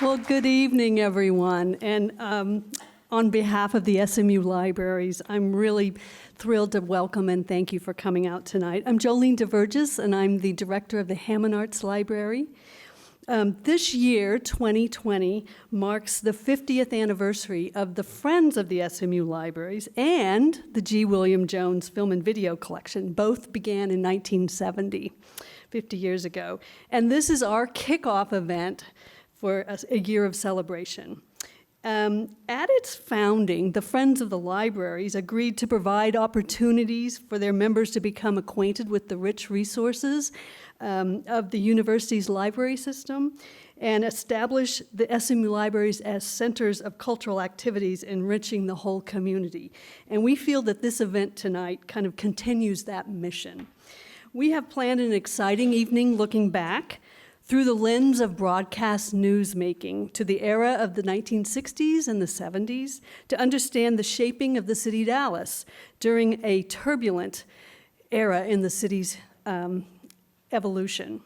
Well, good evening, everyone. And on behalf of the SMU Libraries, I'm really thrilled to welcome and thank you for coming out tonight. I'm Jolene DeVergis, and I'm the director of the Hammond Arts Library. This year, 2020, marks the 50th anniversary of the Friends of the SMU Libraries and the G. William Jones Film and Video Collection. Both began in 1970, 50 years ago. And this is our kickoff event for a year of celebration. At its founding, the Friends of the Libraries agreed to provide opportunities for their members to become acquainted with the rich resources of the university's library system and establish the SMU Libraries as centers of cultural activities enriching the whole community. And we feel that this event tonight kind of continues that mission. We have planned an exciting evening looking back through the lens of broadcast newsmaking to the era of the 1960s and the 70s to understand the shaping of the city of Dallas during a turbulent era in the city's evolution.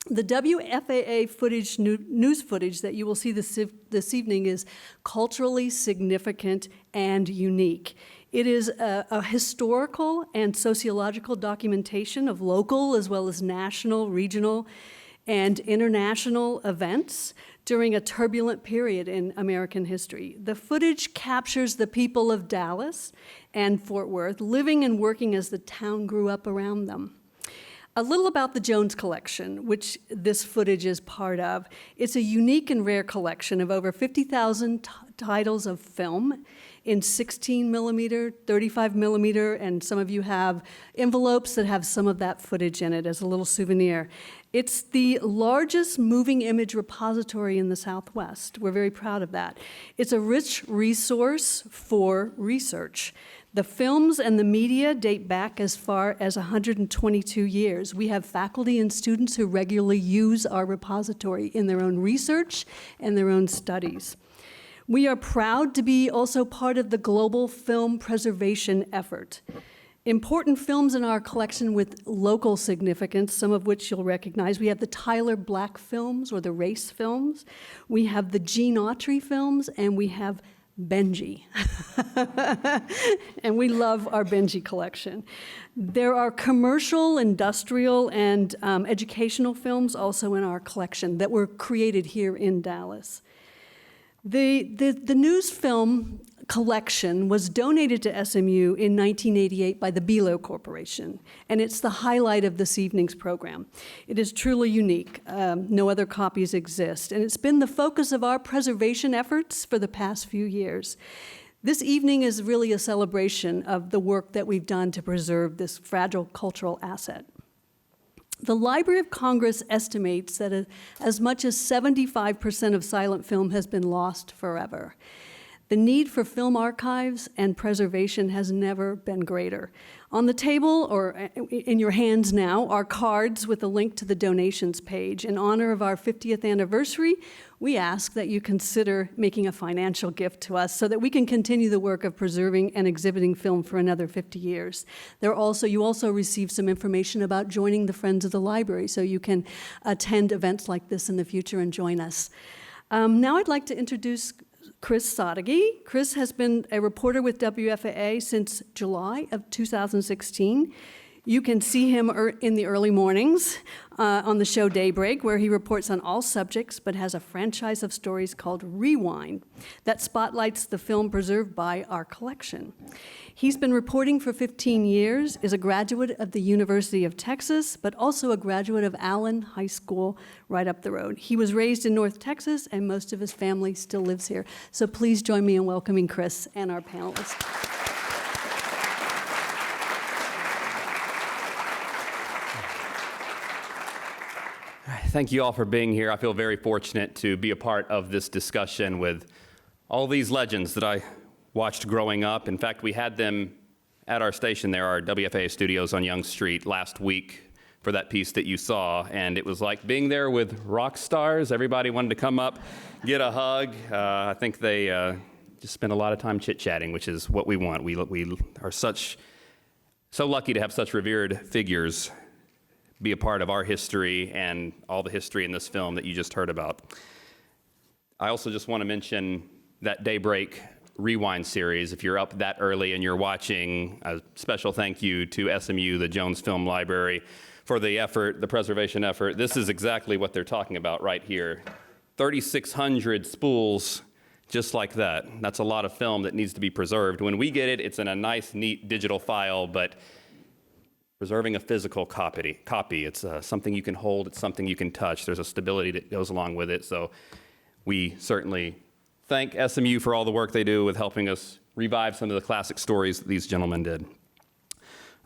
The WFAA footage, news footage that you will see this evening is culturally significant and unique. It is a historical and sociological documentation of local as well as national, regional, and international events during a turbulent period in American history. The footage captures the people of Dallas and Fort Worth living and working as the town grew up around them. A little about the Jones Collection, which this footage is part of. It's a unique and rare collection of over 50,000 titles of film in 16 millimeter, 35 millimeter, and some of you have envelopes that have some of that footage in it as a little souvenir. It's the largest moving image repository in the Southwest. We're very proud of that. It's a rich resource for research. The films and the media date back as far as 122 years. We have faculty and students who regularly use our repository in their own research and their own studies. We are proud to be also part of the global film preservation effort. Important films in our collection with local significance, some of which you'll recognize. We have the Tyler Black films or the race films. We have the Gene Autry films, and we have Benji. And we love our Benji collection. There are commercial, industrial, and educational films also in our collection that were created here in Dallas. The news film collection was donated to SMU in 1988 by the Belo Corporation, and it's the highlight of this evening's program. It is truly unique. No other copies exist, and it's been the focus of our preservation efforts for the past few years. This evening is really a celebration of the work that we've done to preserve this fragile cultural asset. The Library of Congress estimates that as much as 75% of silent film has been lost forever. The need for film archives and preservation has never been greater. On the table, or in your hands now, are cards with a link to the donations page. In honor of our 50th anniversary, we ask that you consider making a financial gift to us so that we can continue the work of preserving and exhibiting film for another 50 years. You also receive some information about joining the Friends of the Library, so you can attend events like this in the future and join us. Now I'd like to introduce Chris Sadeghi. Chris has been a reporter with WFAA since July of 2016. You can see him in the early mornings on the show Daybreak, where he reports on all subjects, but has a franchise of stories called Rewind that spotlights the film preserved by our collection. He's been reporting for 15 years, is a graduate of the University of Texas, but also a graduate of Allen High School right up the road. He was raised in North Texas, and most of his family still lives here. So please join me in welcoming Chris and our panelists. Thank you all for being here. I feel very fortunate to be a part of this discussion with all these legends that I watched growing up. In fact, we had them at our station there, our WFAA studios on Young Street, last week for that piece that you saw. And it was like being there with rock stars. Everybody wanted to come up, get a hug. I think they just spent a lot of time chit-chatting, which is what we want. We are so lucky to have such revered figures be a part of our history and all the history in this film that you just heard about. I also just want to mention that Daybreak Rewind series. If you're up that early and you're watching, a special thank you to SMU, the Jones Film Library, for the effort, the preservation effort. This is exactly what they're talking about right here. 3,600 spools just like that. That's a lot of film that needs to be preserved. When we get it, it's in a nice, neat digital file, but preserving a physical copy. It's something you can hold, it's something you can touch. There's a stability that goes along with it. So we certainly thank SMU for all the work they do with helping us revive some of the classic stories that these gentlemen did.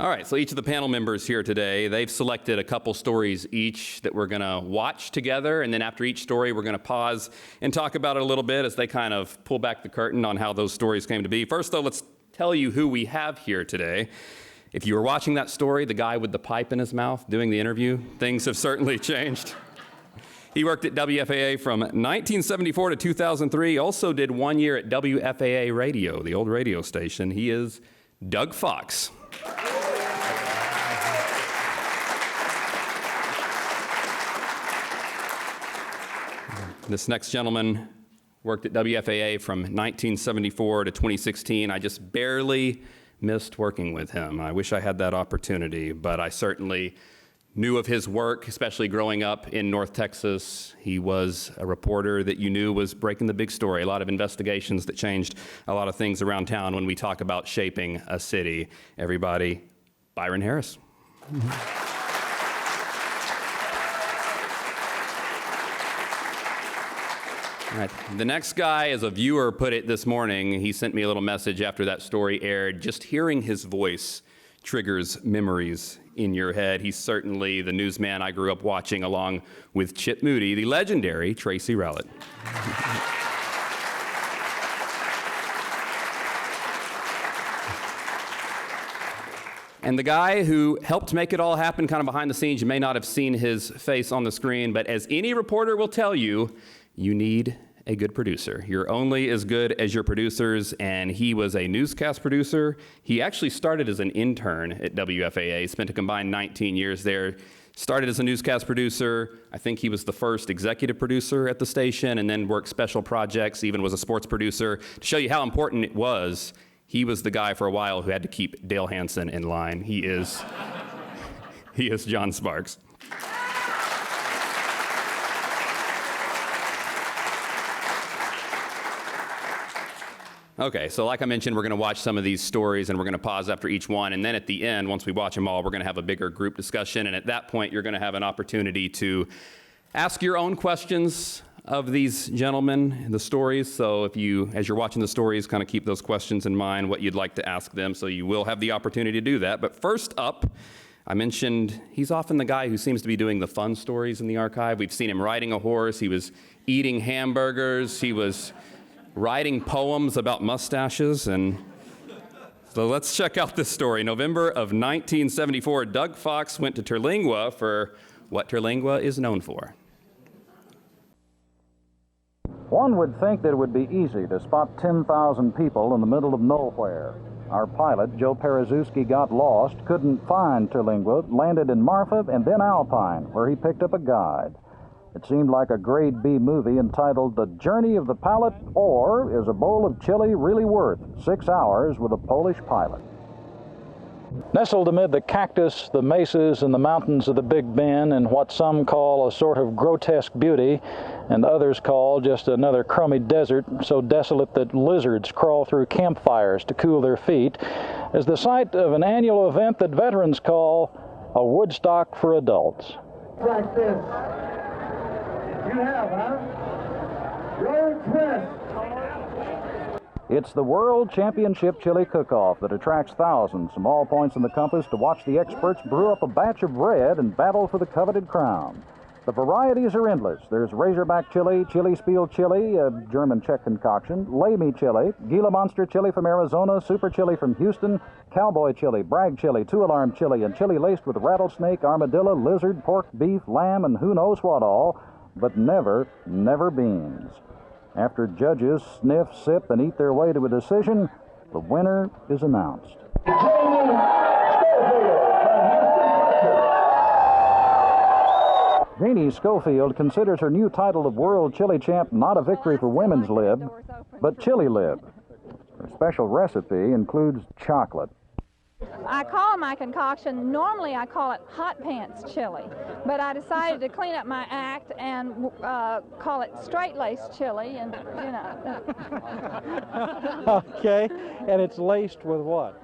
All right, so each of the panel members here today, they've selected a couple stories each that we're gonna watch together, and then after each story, we're gonna pause and talk about it a little bit as they kind of pull back the curtain on how those stories came to be. First though, let's tell you who we have here today. If you were watching that story, the guy with the pipe in his mouth doing the interview, things have certainly changed. He worked at WFAA from 1974 to 2003, also did 1 year at WFAA Radio, the old radio station. He is Doug Fox. This next gentleman worked at WFAA from 1974 to 2016. I just barely missed working with him. I wish I had that opportunity, but I certainly knew of his work, especially growing up in North Texas. He was a reporter that you knew was breaking the big story, a lot of investigations that changed a lot of things around town when we talk about shaping a city. Everybody, Byron Harris. All right. The next guy, as a viewer put it this morning, he sent me a little message after that story aired. Just hearing his voice triggers memories in your head. He's certainly the newsman I grew up watching along with Chip Moody, the legendary Tracy Rowlett. And the guy who helped make it all happen kind of behind the scenes, you may not have seen his face on the screen, but as any reporter will tell you, you need a good producer. You're only as good as your producers, and he was a newscast producer. He actually started as an intern at WFAA, spent a combined 19 years there, started as a newscast producer. I think he was the first executive producer at the station, and then worked special projects, even was a sports producer. To show you how important it was, he was the guy for a while who had to keep Dale Hansen in line. He is John Sparks. Okay, so like I mentioned, we're going to watch some of these stories and we're going to pause after each one. And then at the end, once we watch them all, we're going to have a bigger group discussion. And at that point, you're going to have an opportunity to ask your own questions of these gentlemen, the stories. So if you, as you're watching the stories, kind of keep those questions in mind, what you'd like to ask them. So you will have the opportunity to do that. But first up, I mentioned he's often the guy who seems to be doing the fun stories in the archive. We've seen him riding a horse. He was eating hamburgers. He was writing poems about mustaches. And so let's check out this story. November of 1974, Doug Fox went to Terlingua for what Terlingua is known for. One would think that it would be easy to spot 10,000 people in the middle of nowhere. Our pilot, Joe Perezuski, got lost, couldn't find Terlingua, landed in Marfa and then Alpine, where he picked up a guide. It seemed like a grade B movie entitled The Journey of the Palate, or Is a Bowl of Chili Really Worth 6 Hours with a Polish Pilot? Nestled amid the cactus, the mesas, and the mountains of the Big Bend in what some call a sort of grotesque beauty, and others call just another crummy desert so desolate that lizards crawl through campfires to cool their feet, is the site of an annual event that veterans call a Woodstock for adults. Like this. You have, huh? Road twist. It's the World Championship Chili Cook-Off that attracts thousands from all points in the compass to watch the experts brew up a batch of red and battle for the coveted crown. The varieties are endless. There's Razorback chili, Chili Spiel chili, a German Czech concoction, Lamy chili, Gila Monster chili from Arizona, Super chili from Houston, Cowboy chili, Bragg chili, Two Alarm chili, and chili laced with rattlesnake, armadillo, lizard, pork, beef, lamb, and who knows what all, but never beans. After judges sniff, sip, and eat their way to a decision, the winner is announced. Janie Schofield considers her new title of world chili champ not a victory for women's lib, but chili lib. Her special recipe includes chocolate. I call my concoction, normally I call it hot pants chili, but I decided to clean up my act and call it straight-laced chili, and you know. Okay, and it's laced with what?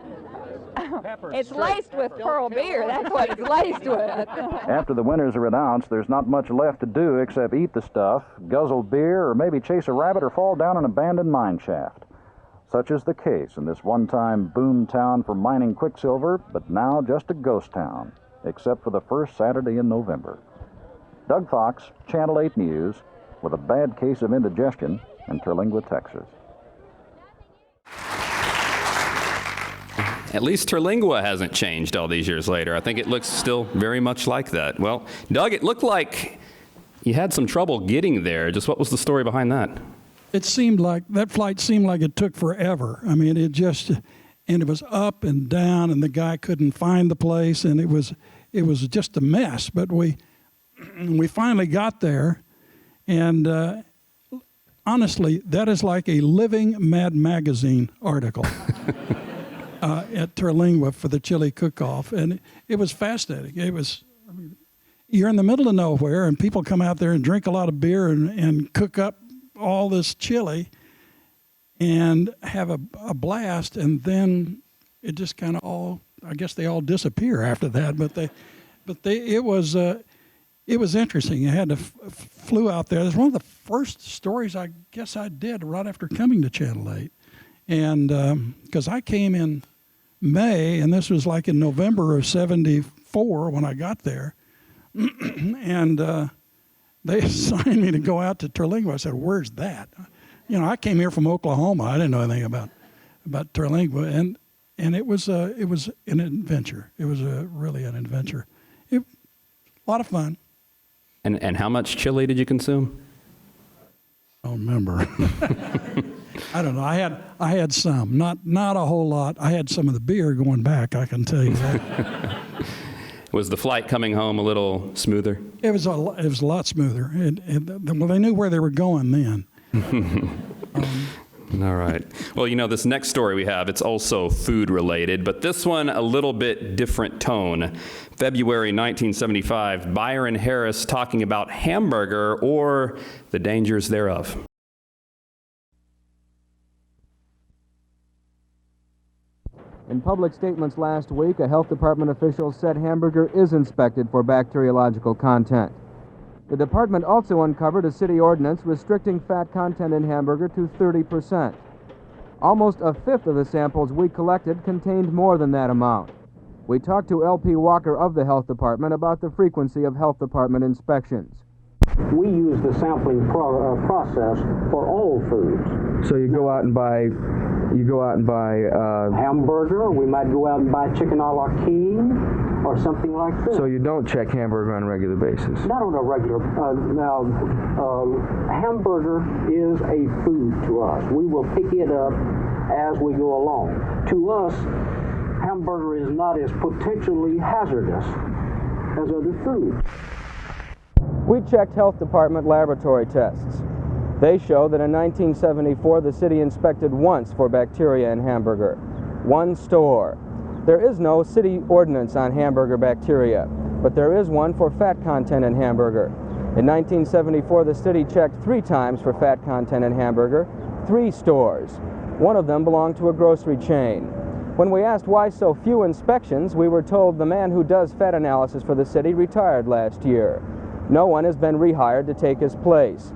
It's laced with pearl beer, that's what it's laced with. After the winners are announced, there's not much left to do except eat the stuff, guzzle beer, or maybe chase a rabbit or fall down an abandoned mine shaft. Such is the case in this one-time boom town for mining quicksilver, but now just a ghost town, except for the first Saturday in November. Doug Fox, Channel 8 News, with a bad case of indigestion in Terlingua, Texas. At least Terlingua hasn't changed all these years later. I think it looks still very much like that. Well, Doug, it looked like you had some trouble getting there. Just what was the story behind that? It seemed like, that flight seemed like it took forever. I mean, it was up and down, and the guy couldn't find the place, and it was just a mess. But we finally got there, and honestly, that is like a living Mad Magazine article at Terlingua for the chili cook-off, and it was fascinating. You're in the middle of nowhere, and people come out there and drink a lot of beer and cook up all this chili and have a blast, and then it just kind of all, I guess they all disappear after that. It was interesting. I had to flew out there. It was one of the first stories I guess I did right after coming to Channel 8, and because I came in May, and this was like in November of '74 when I got there, and they assigned me to go out to Terlingua. I said, "Where's that?" You know, I came here from Oklahoma. I didn't know anything about Terlingua, and it was an adventure. It was really an adventure. A lot of fun. And how much chili did you consume? I don't remember. I don't know. I had some, not a whole lot. I had some of the beer going back, I can tell you that. Was the flight coming home a little smoother? It was a lot smoother. Well, they knew where they were going then. All right. Well, you know, this next story we have, it's also food related, but this one a little bit different tone. February 1975, Byron Harris talking about Hamburger or the dangers thereof. In public statements last week, a health department official said Hamburger is inspected for bacteriological content. The department also uncovered a city ordinance restricting fat content in Hamburger to 30%. Almost a fifth of the samples we collected contained more than that amount. We talked to L.P. Walker of the health department about the frequency of health department inspections. We use the sampling process for all foods. So you go out and buy Hamburger, we might go out and buy chicken a la king or something like this. So you don't check Hamburger on a regular basis? Not on a regular. Hamburger is a food to us. We will pick it up as we go along. To us, Hamburger is not as potentially hazardous as other foods. We checked health department laboratory tests. They show that in 1974, the city inspected once for bacteria in Hamburger. One store. There is no city ordinance on Hamburger bacteria, but there is one for fat content in Hamburger. In 1974, the city checked 3 times for fat content in Hamburger, 3 stores. One of them belonged to a grocery chain. When we asked why so few inspections, we were told the man who does fat analysis for the city retired last year. No one has been rehired to take his place.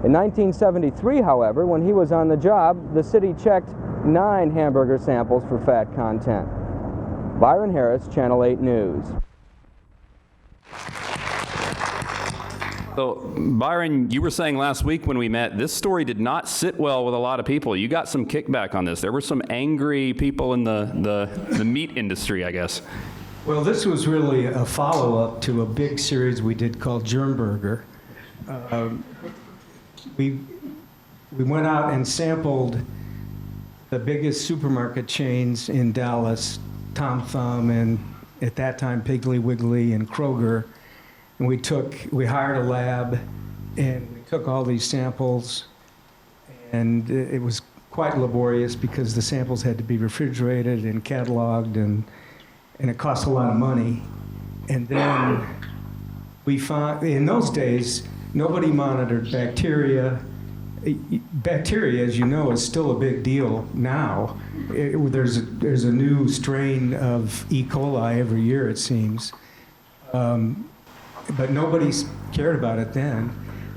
In 1973, however, when he was on the job, the city checked 9 Hamburger samples for fat content. Byron Harris, Channel 8 News. So, Byron, you were saying last week when we met, this story did not sit well with a lot of people. You got some kickback on this. There were some angry people in the meat industry, I guess. Well, this was really a follow-up to a big series we did called Germburger. We went out and sampled the biggest supermarket chains in Dallas, Tom Thumb, and at that time Piggly Wiggly and Kroger, And we hired a lab, and we took all these samples, and it was quite laborious because the samples had to be refrigerated and cataloged, and it cost a lot of money. And then we found, in those days, nobody monitored bacteria. Bacteria, as you know, is still a big deal now. There's a new strain of E. coli every year, it seems. But nobody cared about it then.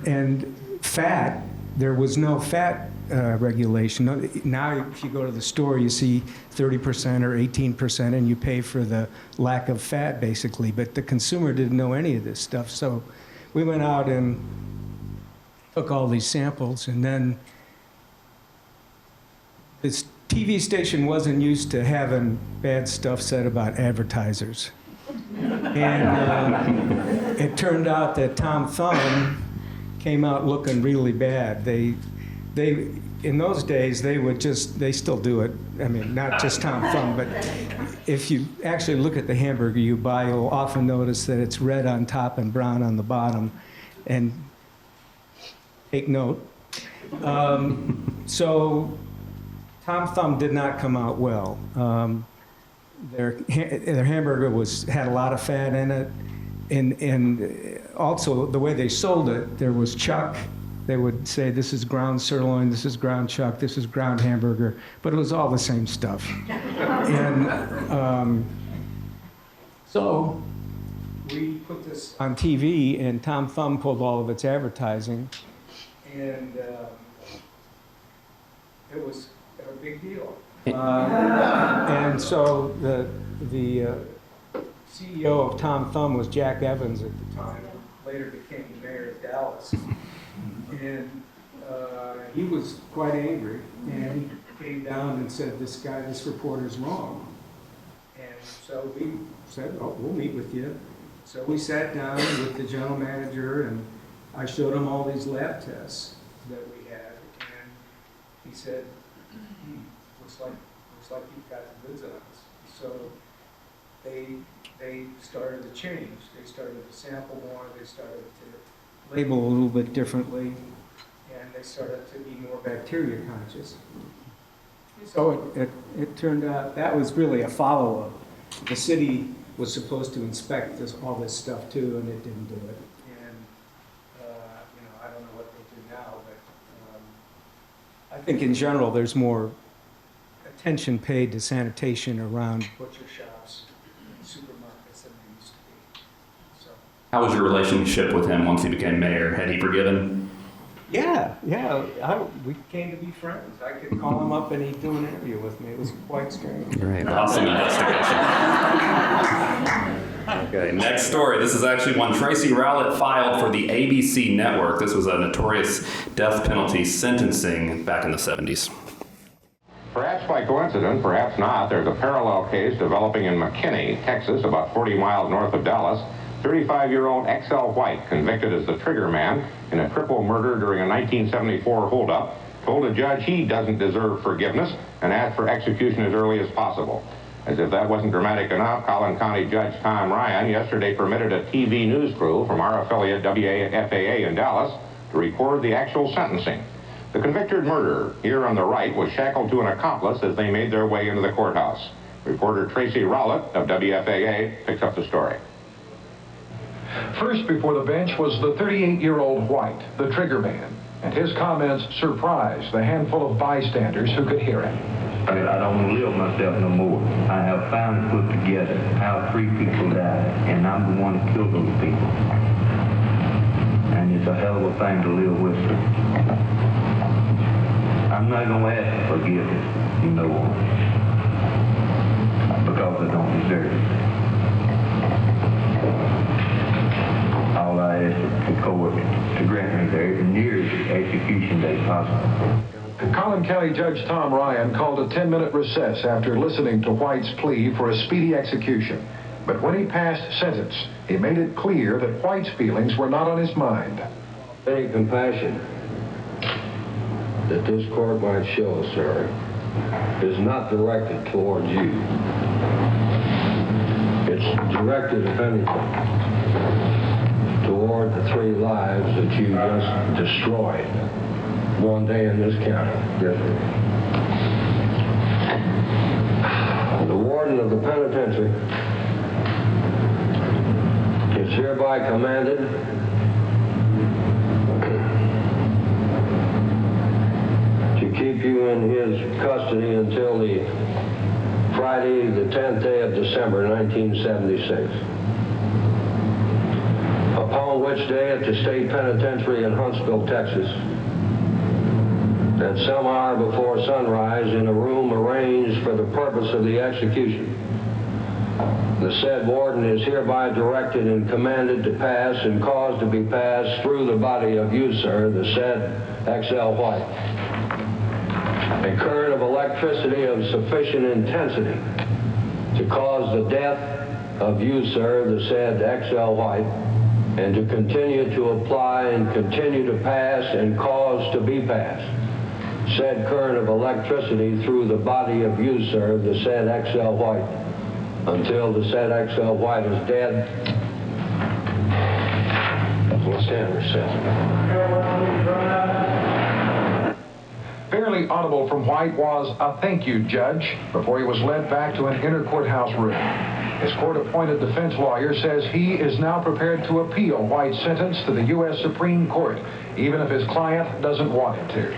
And fat, there was no fat regulation. Now, if you go to the store, you see 30% or 18%, and you pay for the lack of fat, basically. But the consumer didn't know any of this stuff. So we went out and took all these samples, and then this TV station wasn't used to having bad stuff said about advertisers. And it turned out that Tom Thumb came out looking really bad. They in those days, they still do it. I mean, not just Tom Thumb, but if you actually look at the hamburger you buy, you'll often notice that it's red on top and brown on the bottom. And take note. So Tom Thumb did not come out well. Their hamburger had a lot of fat in it, and also the way they sold it, there was chuck. They would say, this is ground sirloin, this is ground chuck, this is ground hamburger, but it was all the same stuff. And so we put this on TV, and Tom Thumb pulled all of its advertising, and it was a big deal. And so the CEO of Tom Thumb was Jack Evans at the time, later became the mayor of Dallas. And he was quite angry, and he came down and said, this reporter's wrong. And so we said, oh, we'll meet with you. So we sat down with the general manager, and I showed him all these lab tests that we had, and he said, looks like you've got the goods on us. So they started to change. They started to sample more, they started to label a little bit differently, and they started to be more bacteria conscious. So it turned out that was really a follow-up. The city was supposed to inspect all this stuff too, and it didn't do it. And I don't know what they do now, but I think in general there's more attention paid to sanitation around butcher shops and supermarkets than there used to be. So. How was your relationship with him once he became mayor? Had he forgiven? Yeah. We came to be friends. I could call him up and he'd do an interview with me. It was quite strange. Great. Awesome investigation. Okay, next story. This is actually one Tracy Rowlett filed for the ABC network. This was a notorious death penalty sentencing back in the 70s. Perhaps by coincidence, perhaps not, there's a parallel case developing in McKinney, Texas, about 40 miles north of Dallas. 35-year-old XL White, convicted as the trigger man in a triple murder during a 1974 holdup, told a judge he doesn't deserve forgiveness and asked for execution as early as possible. As if that wasn't dramatic enough, Collin County Judge Tom Ryan yesterday permitted a TV news crew from our affiliate WFAA in Dallas to record the actual sentencing. The convicted murderer, here on the right, was shackled to an accomplice as they made their way into the courthouse. Reporter Tracy Rowlett of WFAA picks up the story. First before the bench was the 38-year-old White, the trigger man, and his comments surprised the handful of bystanders who could hear him. I don't want to live myself no more. I have finally put together how 3 people died, and I'm the one that killed those people. And it's a hell of a thing to live with. I'm not going to ask for forgiveness, because I don't deserve it. All I ask the court to grant me the nearest execution date possible. Collin County Judge Tom Ryan called a 10-minute recess after listening to White's plea for a speedy execution. But when he passed sentence, he made it clear that White's feelings were not on his mind. Any compassion that this court might show, sir, is not directed towards you. It's directed, if anything, reward the 3 lives that you just destroyed one day in this county. Yes, sir. The warden of the penitentiary is hereby commanded to keep you in his custody until the Friday, the 10th day of December, 1976. Upon which day at the state penitentiary in Huntsville, Texas, at some hour before sunrise in a room arranged for the purpose of the execution, the said warden is hereby directed and commanded to pass and caused to be passed through the body of you, sir, the said XL White, a current of electricity of sufficient intensity to cause the death of you, sir, the said XL White, and to continue to apply and continue to pass and cause to be passed said current of electricity through the body of you, sir, the said XL White, until the said XL White is dead. We'll stand recess. Barely audible from White was a "thank you, Judge," before he was led back to an inner courthouse room. His court-appointed defense lawyer says he is now prepared to appeal White's sentence to the U.S. Supreme Court, even if his client doesn't want him to.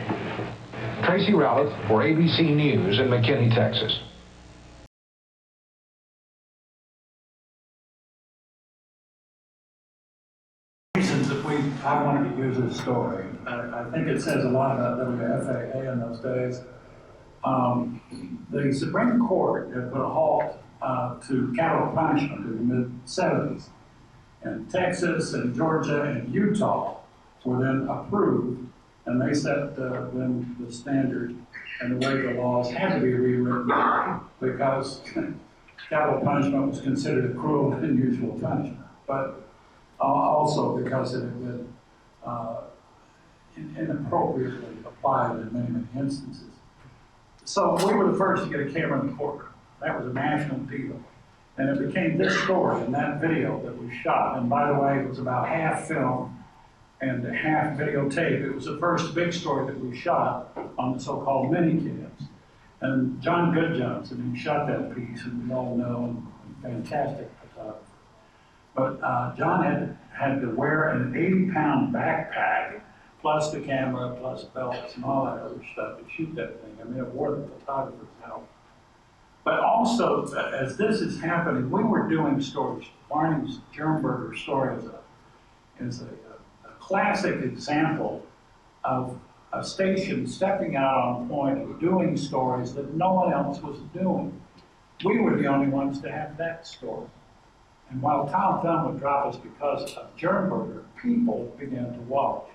Tracy Rowlett for ABC News in McKinney, Texas. Reasons that I wanted to use this story. I think it says a lot about WFAA in those days. The Supreme Court had put a halt to capital punishment in the mid-70s. And Texas and Georgia and Utah were then approved, and they set then the standard and the way the laws had to be rewritten because capital punishment was considered a cruel and unusual punishment. But also because it had been inappropriately applied in many, many instances. So we were the first to get a camera in the courtroom. That was a national deal. And it became this story in that video that we shot. And by the way, it was about half film and half videotape. It was the first big story that we shot on the so-called mini-cams. And John Goodjohnson, who shot that piece, and we all know, and fantastic photographer. But John had to wear an 80-pound backpack, plus the camera, plus belts and all that other stuff to shoot that thing. I mean, it wore the photographer's out. But also, as this is happening, we were doing stories. Barney's Hamburger story is a classic example of a station stepping out on point and doing stories that no one else was doing. We were the only ones to have that story. And while Tom Thumb would drop us because of Hamburger, people began to watch.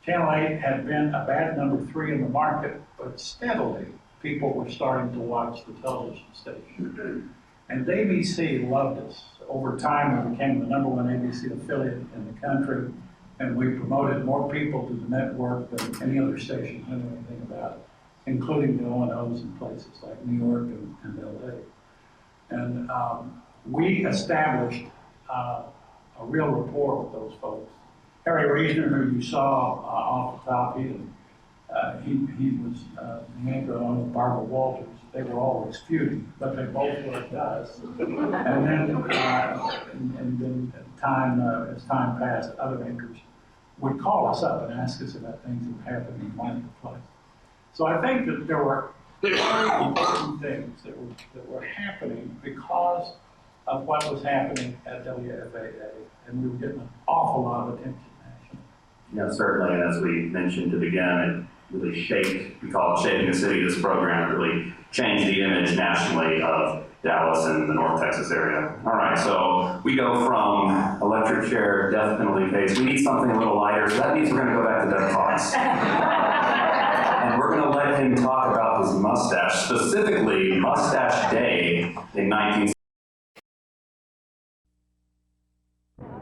Channel 8 had been a bad number 3 in the market, but steadily people were starting to watch the television station. And ABC loved us. Over time, we became the #1 ABC affiliate in the country, and we promoted more people to the network than any other station knew anything about, including the O&Os in places like New York and LA. And we established a real rapport with those folks. Harry Reasoner, who you saw off the top, he was the anchor along with Barbara Walters. They were always feuding, but they both worked us. And then as time passed, other anchors would call us up and ask us about things that were happening in the marketplace. So I think that there were very important things that were happening because of what was happening at WFAA, and we were getting an awful lot of attention nationally. Yeah, certainly, and as we mentioned to begin, it really shaped, we call it shaping the city, this program really changed the image nationally of Dallas and the North Texas area. All right, so we go from electric chair, death penalty case. We need something a little lighter, so that means we're going to go back to Doug Fox. And we're going to let him talk about his mustache, specifically Mustache Day in 1960.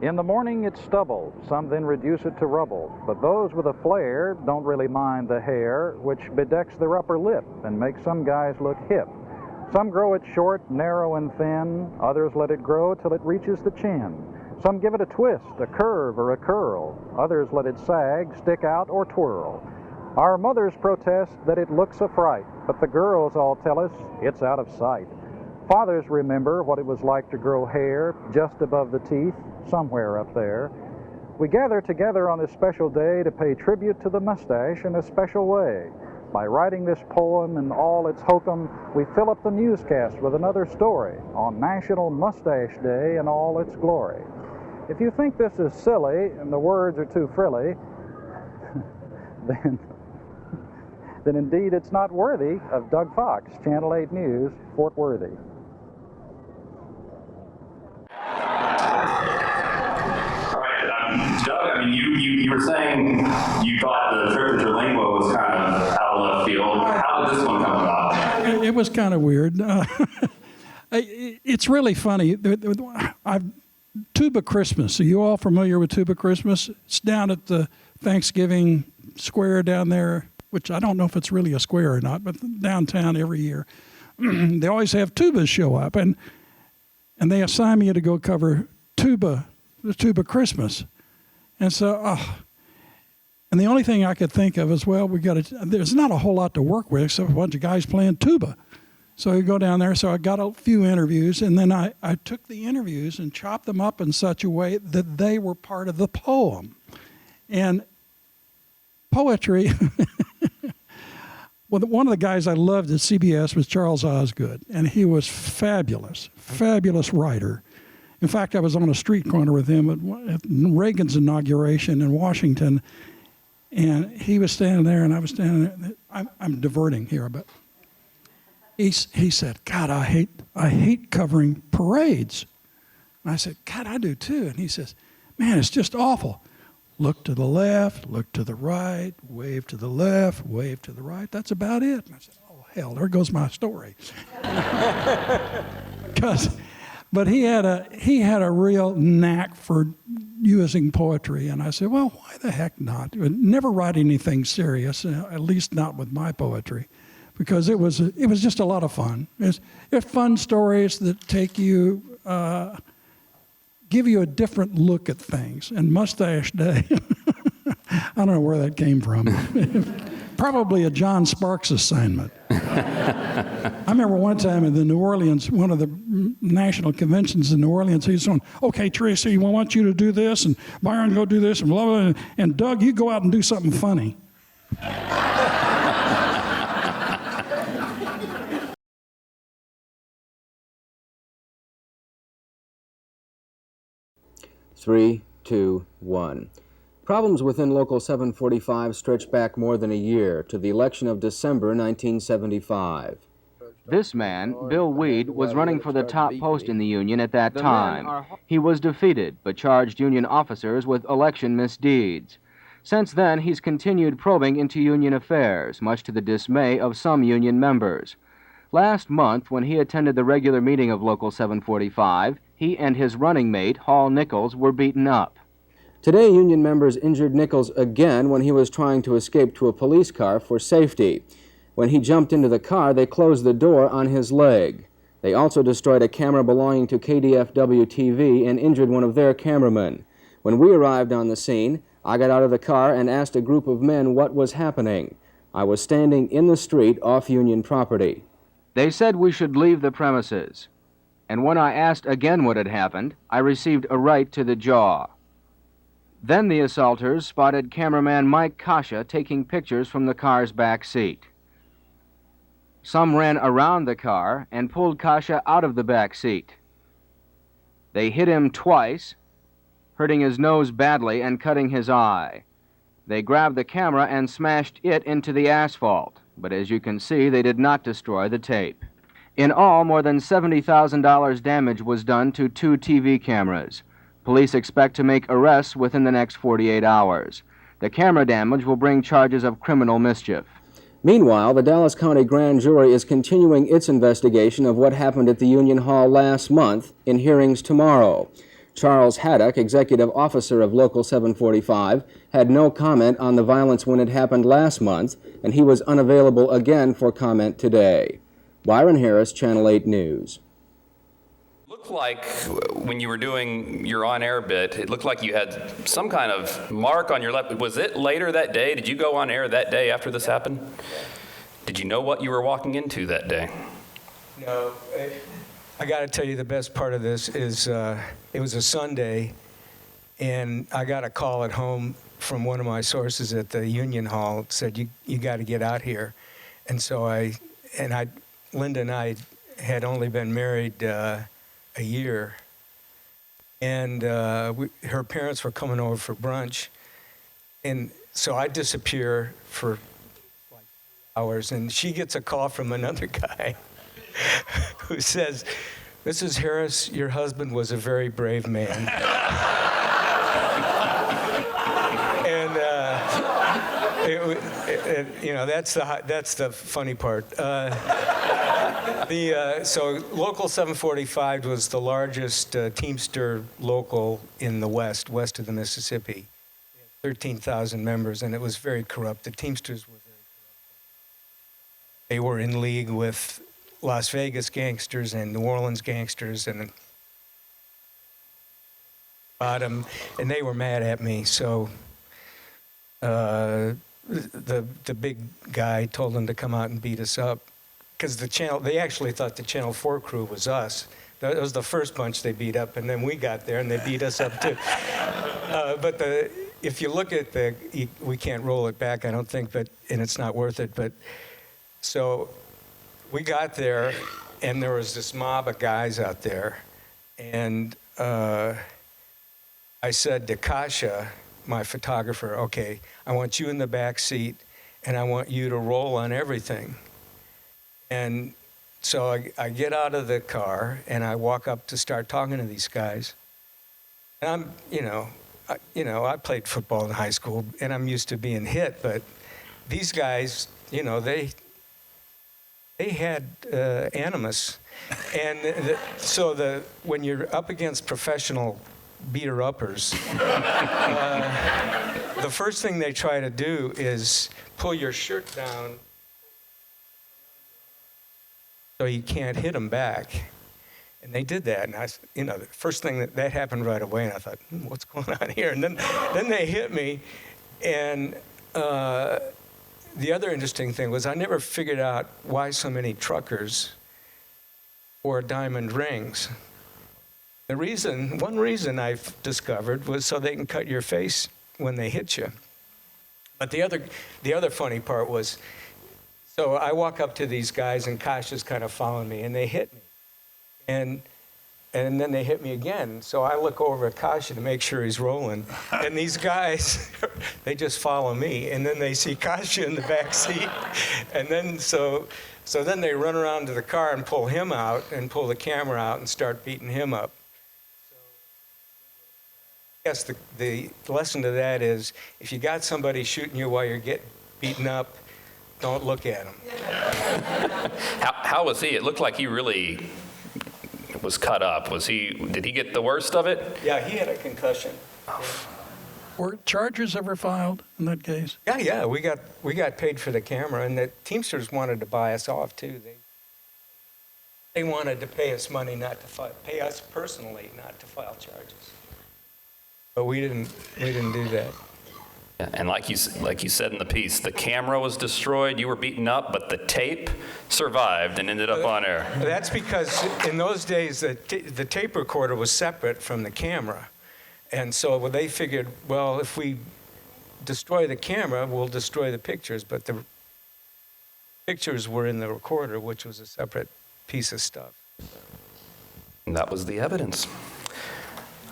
In the morning, it's stubble. Some then reduce it to rubble. But those with a flare don't really mind the hair, which bedecks their upper lip and makes some guys look hip. Some grow it short, narrow, and thin. Others let it grow till it reaches the chin. Some give it a twist, a curve, or a curl. Others let it sag, stick out, or twirl. Our mothers protest that it looks a fright, but the girls all tell us it's out of sight. Fathers remember what it was like to grow hair just above the teeth, somewhere up there. We gather together on this special day to pay tribute to the mustache in a special way. By writing this poem and all its hokum, we fill up the newscast with another story on National Mustache Day in all its glory. If you think this is silly and the words are too frilly, then indeed it's not worthy of Doug Fox, Channel 8 News, Fort Worthy. Doug, I mean, you were saying you thought the trip to Terlingua was kind of out of left field. How did this one come about? It was kind of weird. It's really funny. Tuba Christmas. Are you all familiar with Tuba Christmas? It's down at the Thanksgiving Square down there, which I don't know if it's really a square or not, but downtown every year. They always have tubas show up, and they assign me to go cover the Tuba Christmas. And so, and the only thing I could think of is, well, there's not a whole lot to work with except a bunch of guys playing tuba. So you go down there, so I got a few interviews, and then I took the interviews and chopped them up in such a way that they were part of the poem. And poetry, well, one of the guys I loved at CBS was Charles Osgood, and he was fabulous writer. In fact, I was on a street corner with him at Reagan's inauguration in Washington, and he was standing there, and I was standing there. I'm diverting here, but he said, "God, I hate covering parades." And I said, "God, I do too." And he says, "Man, it's just awful. Look to the left, look to the right, wave to the left, wave to the right. That's about it." And I said, "Oh, hell, there goes my story." But he had a real knack for using poetry, and I said, "Well, why the heck not? Never write anything serious, at least not with my poetry, because it was just a lot of fun. It's fun stories that take you, give you a different look at things. And Mustache Day, I don't know where that came from. Probably a John Sparks assignment. I remember one time in the New Orleans, one of the national conventions in New Orleans, he was going, "Okay, Tracy, we want you to do this, and Byron, go do this, and blah, blah, blah, and Doug, you go out and do something funny." Three, two, one. Problems within Local 745 stretch back more than a year to the election of December 1975. This man, Bill Weed, was running for the top post in the union at that time. He was defeated, but charged union officers with election misdeeds. Since then, he's continued probing into union affairs, much to the dismay of some union members. Last month, when he attended the regular meeting of Local 745, he and his running mate, Hall Nichols, were beaten up. Today, union members injured Nichols again when he was trying to escape to a police car for safety. When he jumped into the car, they closed the door on his leg. They also destroyed a camera belonging to KDFW-TV and injured one of their cameramen. When we arrived on the scene, I got out of the car and asked a group of men what was happening. I was standing in the street off Union property. They said we should leave the premises. And when I asked again what had happened, I received a right to the jaw. Then the assaulters spotted cameraman Mike Kasha taking pictures from the car's back seat. Some ran around the car and pulled Kasha out of the back seat. They hit him twice, hurting his nose badly and cutting his eye. They grabbed the camera and smashed it into the asphalt, but as you can see, they did not destroy the tape. In all, more than $70,000 damage was done to 2 TV cameras. Police expect to make arrests within the next 48 hours. The camera damage will bring charges of criminal mischief. Meanwhile, the Dallas County Grand Jury is continuing its investigation of what happened at the Union Hall last month in hearings tomorrow. Charles Haddock, executive officer of Local 745, had no comment on the violence when it happened last month, and he was unavailable again for comment today. Byron Harris, Channel 8 News. looked like when you were doing your on-air bit, it looked like you had some kind of mark on your left. Was it later that day? Did you go on air that day after this happened? Did you know what you were walking into that day? No. I got to tell you, the best part of this is it was a Sunday, and I got a call at home from one of my sources at the Union Hall. It said, you got to get out here. And so Linda and I had only been married a year, and her parents were coming over for brunch, and so I disappear for like hours, and she gets a call from another guy who says, "Mrs. Harris, your husband was a very brave man." And that's the funny part. So Local 745 was the largest Teamster local in the west of the Mississippi. 13,000 members, and it was very corrupt. The Teamsters were very corrupt. They were in league with Las Vegas gangsters and New Orleans gangsters, and and they were mad at me. So the big guy told them to come out and beat us up, because they actually thought the Channel 4 crew was us. That was the first bunch they beat up, and then we got there and they beat us up too. But if you look at we can't roll it back, I don't think, and it's not worth it. But so we got there, and there was this mob of guys out there, and I said to Kasha, my photographer, okay, I want you in the back seat, and I want you to roll on everything. And so I get out of the car, and I walk up to start talking to these guys. And I played football in high school, and I'm used to being hit, but these guys, they had animus. And when you're up against professional beater-uppers, the first thing they try to do is pull your shirt down so you can't hit them back. And they did that, and the first thing that happened right away, and I thought, what's going on here? And then they hit me, and the other interesting thing was I never figured out why so many truckers wore diamond rings. One reason I've discovered was so they can cut your face when they hit you. But the other funny part was, so I walk up to these guys, and Kasha's kind of following me, and they hit me. And then they hit me again. So I look over at Kasha to make sure he's rolling. And these guys, they just follow me. And then they see Kasha in the back seat. And then so then they run around to the car and pull him out and pull the camera out and start beating him up. So I guess the lesson to that is, if you got somebody shooting you while you're getting beaten up, don't look at him. How was he? It looked like he really was cut up. Did he get the worst of it? Yeah, he had a concussion. Were charges ever filed in that case? Yeah, we got paid for the camera, and the Teamsters wanted to buy us off too. They wanted to pay us money pay us personally not to file charges. But we didn't do that. And like you said in the piece, the camera was destroyed, you were beaten up, but the tape survived and ended up on air. That's because in those days, the tape recorder was separate from the camera. And so they figured, well, if we destroy the camera, we'll destroy the pictures. But the pictures were in the recorder, which was a separate piece of stuff. And that was the evidence.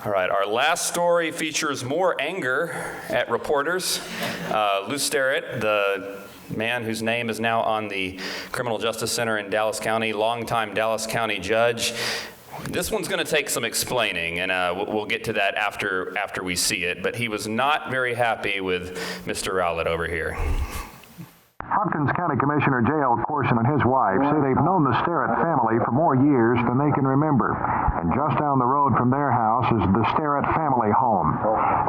All right, our last story features more anger at reporters. Lou Sterrett, the man whose name is now on the Criminal Justice Center in Dallas County, longtime Dallas County judge. This one's going to take some explaining, and we'll get to that after we see it. But he was not very happy with Mr. Rowlett over here. Hopkins County Commissioner J.L. Corson and his wife say they've known the Sterrett family for more years than they can remember. And just down the road from their house is the Sterrett family home.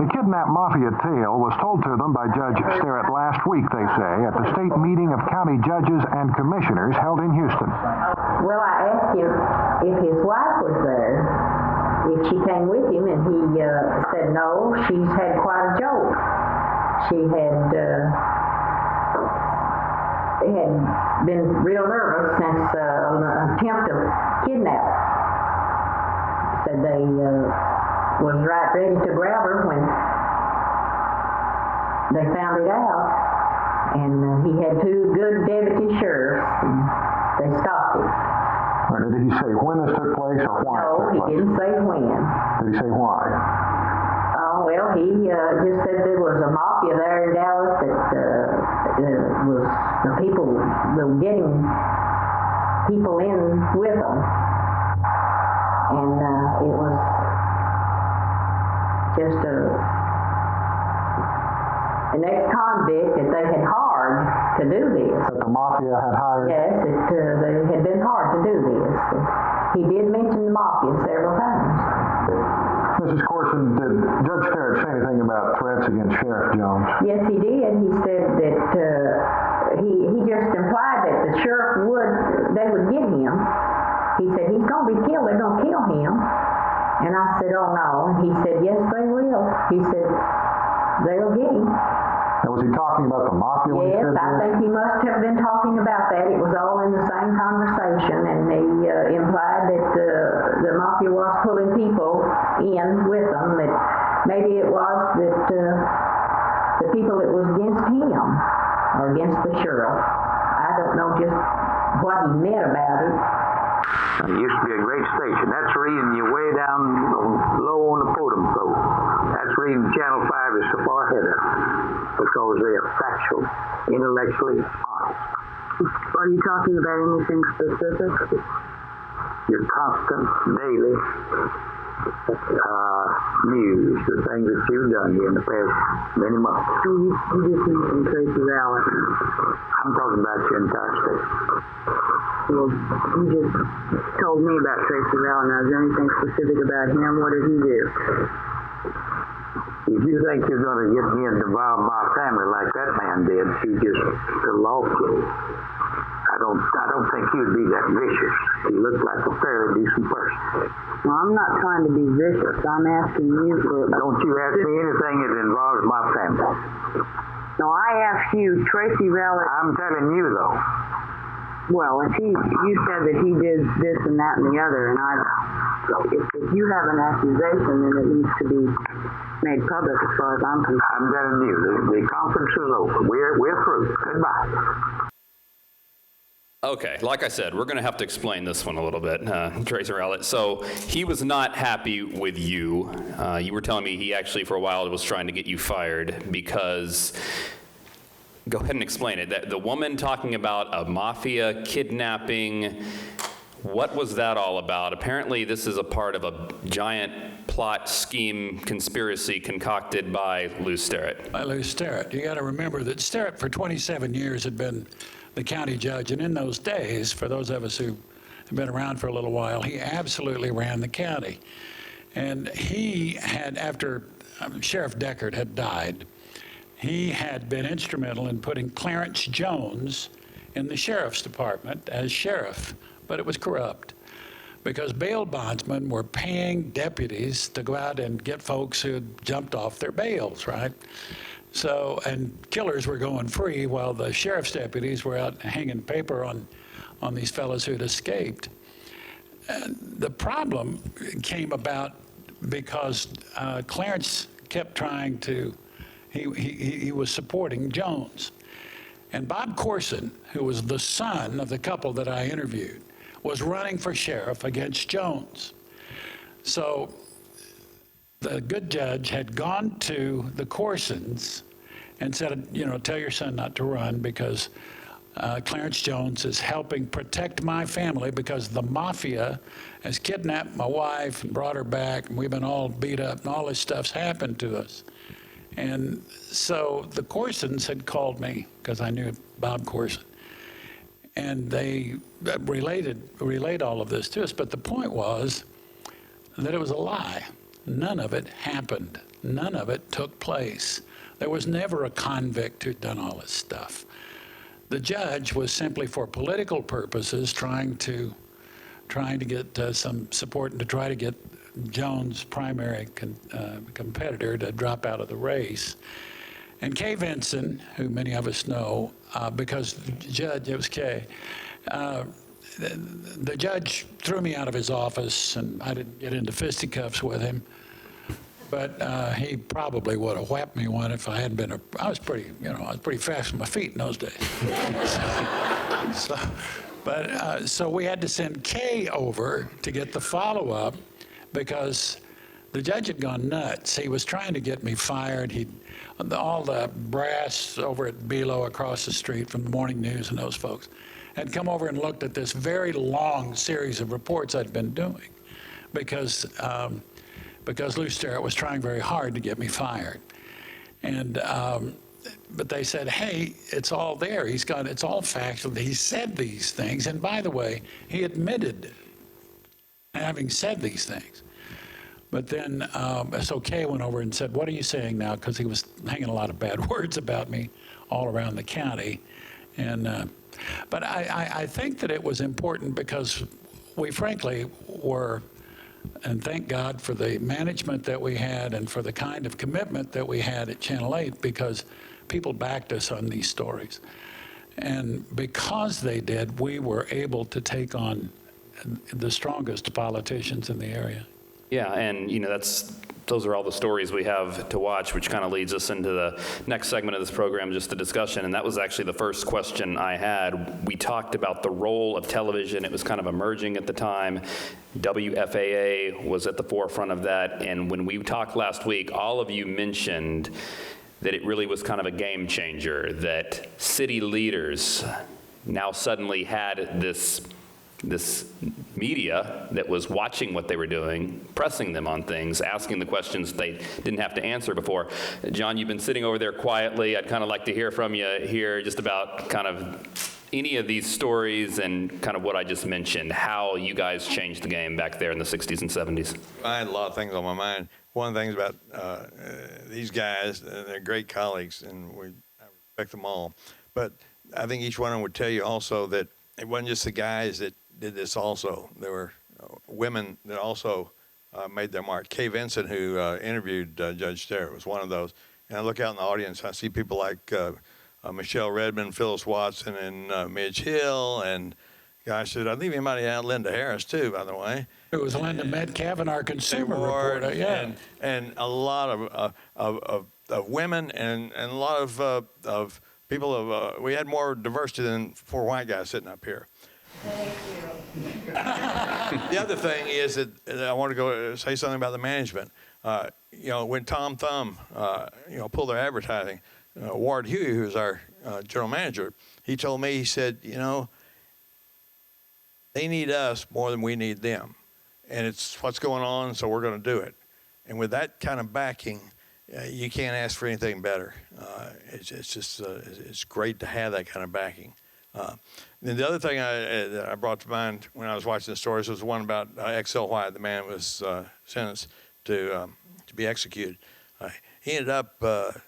The kidnapped mafia tale was told to them by Judge Sterrett last week, they say, at the state meeting of county judges and commissioners held in Houston. Well, I asked him if his wife was there, if she came with him, and he said no, she's had quite a jolt. She had been real nervous since an attempt of kidnapping. Said they was right ready to grab her when they found it out, and he had two good deputy sheriffs, and they stopped it. Or did he say when this took place or why it took place? No, he didn't say when. Did he say why? Well, he just said there was a mafia there in Dallas that was the people that were getting people in with them. And it was just an ex-convict that they had hired to do this. That the mafia had hired? Yes, they had been hired to do this. He did mention the mafia several times. Mrs. Corson, did Judge Sterrett say anything about threats against Sheriff Jones? Yes, he did. He said that he just implied that the sheriff they would get him. He said, he's going to be killed. They're going to kill him. And I said, oh, no. And he said, yes, they will. He said, they'll get him. Now, was he talking about the mafia when he said this? Yes, I think he must have been talking about that. It was all in the same conversation, and he implied that the mafia was pulling people in with them, that maybe it was that the people that was against him or against the sheriff. I don't know just what he meant about it. It used to be a great station. That's the reason you're way down low on the podium, folks. That's the reason Channel 5 is so far ahead of us, because they are factual, intellectually honest. Are you talking about anything specific? Your constant, daily news, the things that you've done here in the past many months. You just mentioned Tracy Rowlett. I'm talking about your entire state. Well, you just told me about Tracy Rowlett. Now, is there anything specific about him? What did he do? If you think you're going to get me and devour my family like that man did, you just lost it. I don't think you'd be that vicious. You look like a fairly decent person. Well, I'm not trying to be vicious. I'm asking you for... Don't you ask me anything that involves my family. No, I asked you, Tracy Rowlett... I'm telling you, though. Well, you said that he did this and that and the other, and if you have an accusation, then it needs to be made public as far as I'm concerned. I'm telling you, the conference is over. We're through. Goodbye. Okay, like I said, we're going to have to explain this one a little bit, Tracy Rowlett. So he was not happy with you. You were telling me he actually, for a while, was trying to get you fired because, go ahead and explain it. That the woman talking about a mafia kidnapping, what was that all about? Apparently, this is a part of a giant plot, scheme, conspiracy concocted by Lou Sterrett. By Lou Sterrett. You got to remember that Sterrett, for 27 years, had been the county judge, and in those days, for those of us who have been around for a little while, he absolutely ran the county. And he had, after Sheriff Deckard had died, he had been instrumental in putting Clarence Jones in the sheriff's department as sheriff, but it was corrupt because bail bondsmen were paying deputies to go out and get folks who had jumped off their bails, right? So, and killers were going free while the sheriff's deputies were out hanging paper on these fellows who had escaped. And the problem came about because Clarence kept trying to, he was supporting Jones. And Bob Corson, who was the son of the couple that I interviewed, was running for sheriff against Jones. So the good judge had gone to the Corsons and said, you know, tell your son not to run because Clarence Jones is helping protect my family because the mafia has kidnapped my wife and brought her back, and we've been all beat up, and all this stuff's happened to us. And so the Corsons had called me because I knew Bob Corson, and they relayed all of this to us. But the point was, that it was a lie. None of it happened. None of it took place. There was never a convict who'd done all this stuff. The judge was simply for political purposes trying to get some support and to try to get Jones' primary competitor to drop out of the race. And Kay Vinson, who many of us know, because the judge, it was Kay, the judge threw me out of his office, and I didn't get into fisticuffs with him. But he probably would have whacked me one if I hadn't been I was pretty fast on my feet in those days. So we had to send Kay over to get the follow-up because the judge had gone nuts. He was trying to get me fired. All the brass over at Belo across the street from the Morning News and those folks had come over and looked at this very long series of reports I'd been doing because Lou Sterrett was trying very hard to get me fired. And but they said, hey, it's all there. It's all factual. He said these things. And by the way, he admitted having said these things. But then, so Kay went over and said, what are you saying now? Because he was hanging a lot of bad words about me all around the county. And, but I think that it was important because we frankly were, and thank God for the management that we had and for the kind of commitment that we had at Channel 8, because people backed us on these stories. And because they did, we were able to take on the strongest politicians in the area. Yeah, and those are all the stories we have to watch, which kind of leads us into the next segment of this program, just the discussion. And that was actually the first question I had. We talked about the role of television. It was kind of emerging at the time. WFAA was at the forefront of that. And when we talked last week, all of you mentioned that it really was kind of a game changer, that city leaders now suddenly had this media that was watching what they were doing, pressing them on things, asking the questions they didn't have to answer before. John, you've been sitting over there quietly. I'd kind of like to hear from you here just about kind of any of these stories and kind of what I just mentioned, how you guys changed the game back there in the 60s and 70s. I had a lot of things on my mind. One of the things about these guys, they're great colleagues, and I respect them all. But I think each one of them would tell you also that it wasn't just the guys that did this also. There were women that also made their mark. Kay Vinson, who interviewed Judge Sterrett, was one of those. And I look out in the audience, I see people like Michelle Redmond, Phyllis Watson, and Midge Hill, and gosh, I think we might have had Linda Harris too, by the way. It was Linda Metcalf, our consumer reporter, yeah. And a lot of women and a lot of people. We had more diversity than 4 white guys sitting up here. Thank you. The other thing is that I want to go say something about the management. When Tom Thumb, pulled their advertising, Ward Huey, who's our general manager, he told me, he said, they need us more than we need them. And it's what's going on, so we're going to do it. And with that kind of backing, you can't ask for anything better. It's great to have that kind of backing. Then the other thing that I brought to mind when I was watching the stories was the one about X.L. White. The man was sentenced to be executed. He ended up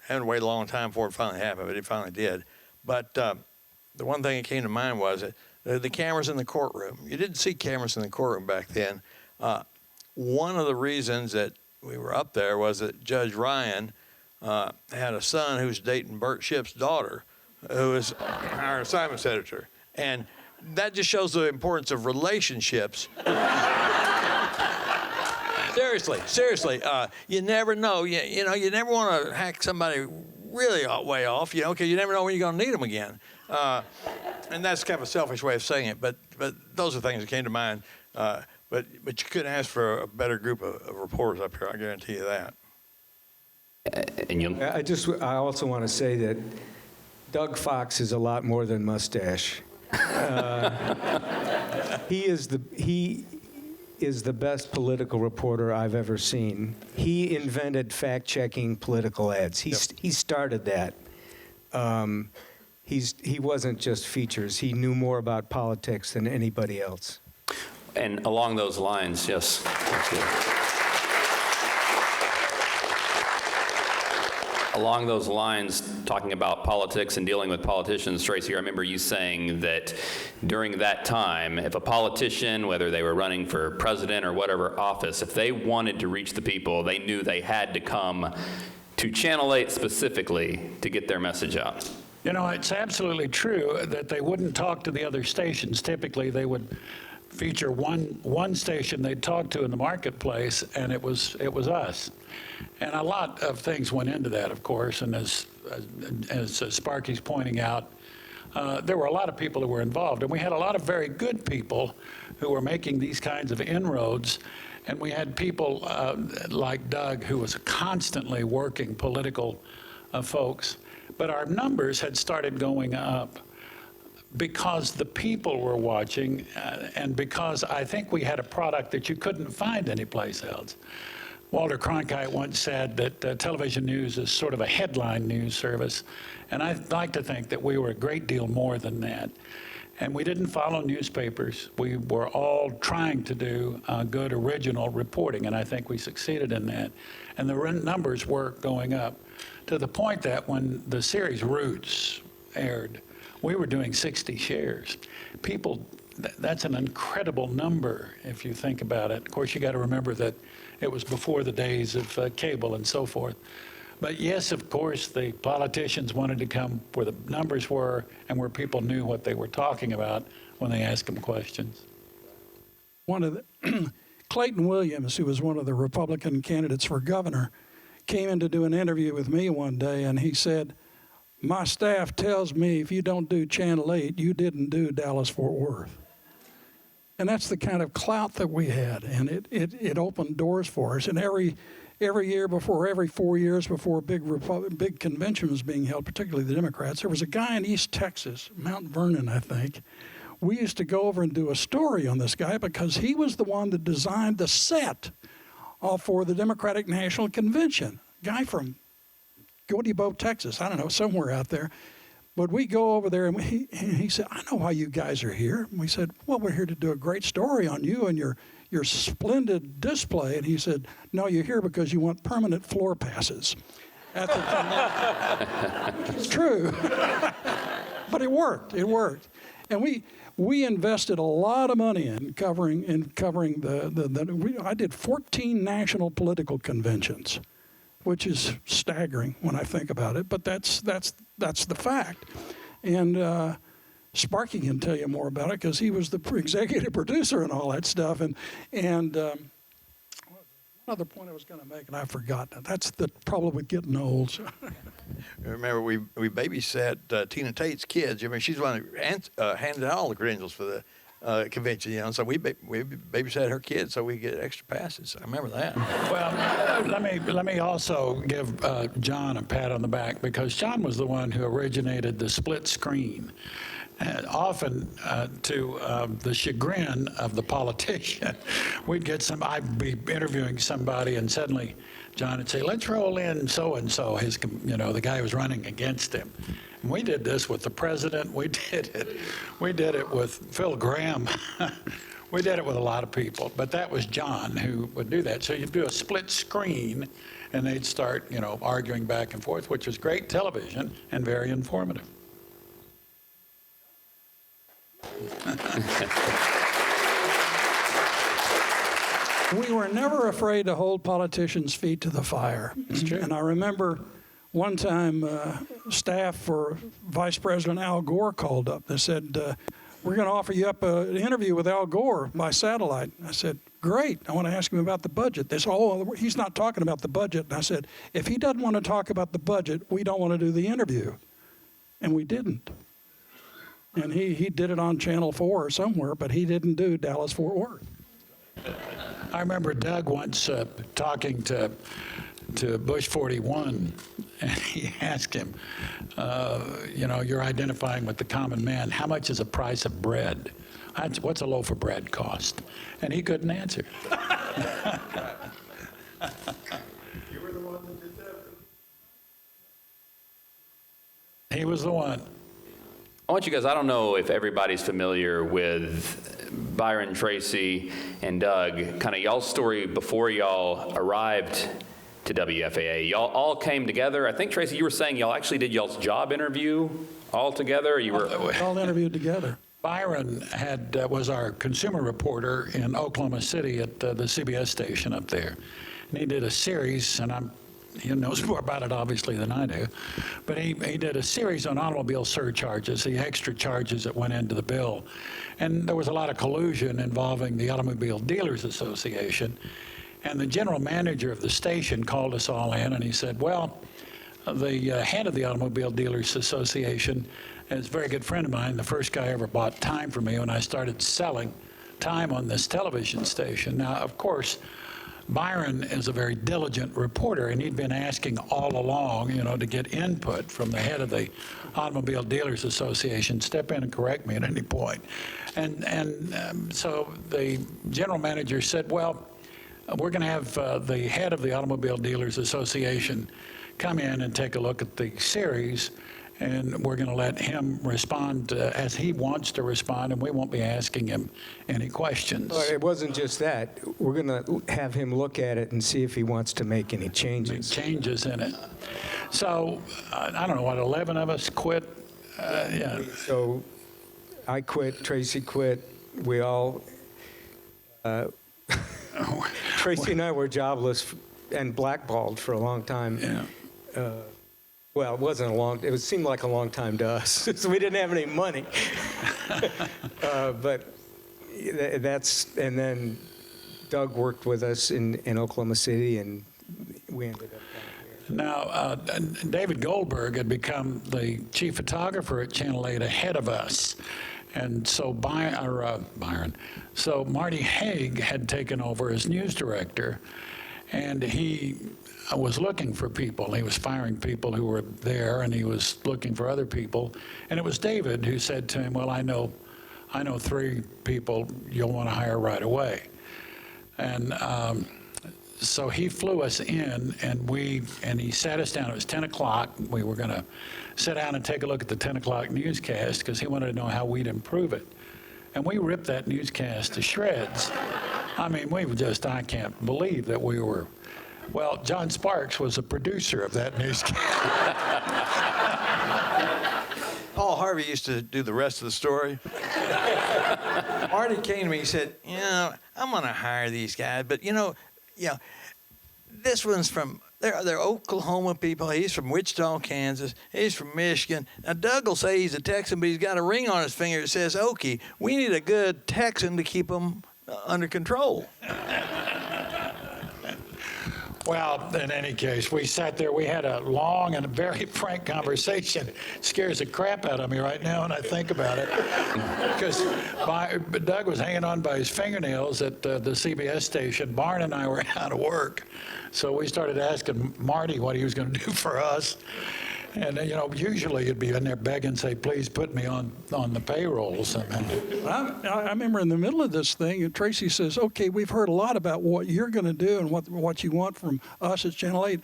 having to wait a long time before it finally happened, but it finally did. But the one thing that came to mind was that the cameras in the courtroom. You didn't see cameras in the courtroom back then. One of the reasons that we were up there was that Judge Ryan had a son who was dating Bert Shipp's daughter, who was our assignments editor. And that just shows the importance of relationships. Seriously, you never know. You never want to hack somebody really way off, because you never know when you're going to need them again. And that's kind of a selfish way of saying it, but those are things that came to mind. But you couldn't ask for a better group of reporters up here, I guarantee you that. I also want to say that Doug Fox is a lot more than Mustache. He is the best political reporter I've ever seen. He invented fact-checking political ads. He started that. He wasn't just features. He knew more about politics than anybody else. And along those lines, yes. Along those lines, talking about politics and dealing with politicians, Tracy, I remember you saying that during that time, if a politician, whether they were running for president or whatever office, if they wanted to reach the people, they knew they had to come to Channel 8 specifically to get their message out. You know, it's absolutely true that they wouldn't talk to the other stations. Typically, they would feature one station they'd talk to in the marketplace, and it was us. And a lot of things went into that, of course, and as Sparky's pointing out, there were a lot of people who were involved, and we had a lot of very good people who were making these kinds of inroads, and we had people like Doug, who was constantly working political folks, but our numbers had started going up because the people were watching, and because I think we had a product that you couldn't find anyplace else. Walter Cronkite once said that television news is sort of a headline news service, and I'd like to think that we were a great deal more than that. And we didn't follow newspapers. We were all trying to do good original reporting, and I think we succeeded in that. And the numbers were going up to the point that when the series Roots aired, we were doing 60 shares. People, that's an incredible number if you think about it. Of course, you got to remember that it was before the days of cable and so forth. But yes, of course, the politicians wanted to come where the numbers were and where people knew what they were talking about when they asked them questions. One of the Clayton Williams, who was one of the Republican candidates for governor, came in to do an interview with me one day, and he said, "My staff tells me if you don't do Channel 8, you didn't do Dallas-Fort Worth." And that's the kind of clout that we had, and it opened doors for us. And every year before, every 4 years before big convention was being held, particularly the Democrats, there was a guy in East Texas, Mount Vernon, I think. We used to go over and do a story on this guy because he was the one that designed the set for the Democratic National Convention. Guy from Godebo, Texas, I don't know, somewhere out there. But we go over there, and he said, "I know why you guys are here." And we said, "Well, we're here to do a great story on you and your splendid display." And he said, "No, you're here because you want permanent floor passes at the convention." It's true. But it worked. It worked. And we invested a lot of money in covering I did 14 national political conventions, which is staggering when I think about it, but that's the fact. And Sparky can tell you more about it because he was the executive producer and all that stuff. And another point I was going to make, and I've forgotten it. That's the problem with getting old. Remember, we babysat Tina Tate's kids. I mean, she's the one who handed out all the credentials for the convention, you know. So we babysat her kids so we get extra passes. I remember that. Well, let me also give John a pat on the back, because John was the one who originated the split screen. Often to the chagrin of the politician, I'd be interviewing somebody, and suddenly John would say, "Let's roll in so-and-so," the guy who was running against him. And we did this with the president. We did it with Phil Graham. We did it with a lot of people, but that was John who would do that. So you'd do a split screen, and they'd start, arguing back and forth, which was great television and very informative. We were never afraid to hold politicians' feet to the fire. That's true. And I remember one time staff for Vice President Al Gore called up. They said, "We're going to offer you up an interview with Al Gore by satellite." I said, "Great. I want to ask him about the budget." They said, "Oh, he's not talking about the budget." And I said, "If he doesn't want to talk about the budget, we don't want to do the interview." And we didn't. And he did it on Channel 4 or somewhere, but he didn't do Dallas-Fort Worth. I remember Doug once talking to Bush 41, and he asked him, "You're identifying with the common man. How much is a price of bread? What's a loaf of bread cost?" And he couldn't answer. You were the one that did that? He was the one. I want you guys, I don't know if everybody's familiar with Byron, Tracy, and Doug, kind of y'all's story before y'all arrived to WFAA. Y'all all came together. I think, Tracy, you were saying y'all actually did y'all's job interview all together? You were all interviewed together. Byron was our consumer reporter in Oklahoma City at the CBS station up there. And he did a series, and he knows more about it, obviously, than I do. But he did a series on automobile surcharges, the extra charges that went into the bill. And there was a lot of collusion involving the Automobile Dealers Association. And the general manager of the station called us all in, and he said, well, the head of the Automobile Dealers Association is a very good friend of mine, the first guy ever bought time from me when I started selling time on this television station. Now, of course, Byron is a very diligent reporter, and he'd been asking all along, to get input from the head of the Automobile Dealers Association, step in and correct me at any point. So the general manager said, well, we're going to have the head of the Automobile Dealers Association come in and take a look at the series, and we're going to let him respond as he wants to respond, and we won't be asking him any questions. Well, it wasn't just that. We're going to have him look at it and see if he wants to make any changes. Make changes in it. So, I don't know, 11 of us quit? Yeah. So, I quit, Tracy quit, we all... Tracy and I were jobless and blackballed for a long time. Yeah. Well, it wasn't it seemed like a long time to us, so we didn't have any money. But and then Doug worked with us in Oklahoma City, and we ended up Now, David Goldberg had become the chief photographer at Channel 8 ahead of us. And so Byron, so Marty Haig had taken over as news director, and he was looking for people. He was firing people who were there, and he was looking for other people. And it was David who said to him, well, I know 3 people you'll want to hire right away. And so he flew us in, and he sat us down. It was 10 o'clock. We were going to sit down and take a look at the 10 o'clock newscast because he wanted to know how we'd improve it. And we ripped that newscast to shreds. I mean, I can't believe that we were. Well, John Sparks was a producer of that newscast. Paul Harvey used to do the rest of the story. Marty came to me and said, I'm going to hire these guys, but this one's from, they're Oklahoma people. He's from Wichita, Kansas. He's from Michigan. Now, Doug will say he's a Texan, but he's got a ring on his finger that says Okie. We need a good Texan to keep him under control. Well, in any case, we sat there. We had a long and very frank conversation. It scares the crap out of me right now when I think about it. Because Doug was hanging on by his fingernails at the CBS station. Barn and I were out of work. So we started asking Marty what he was going to do for us. And, usually you'd be in there begging, say, please put me on the payrolls. I remember in the middle of this thing, and Tracy says, okay, we've heard a lot about what you're going to do and what you want from us at Channel 8.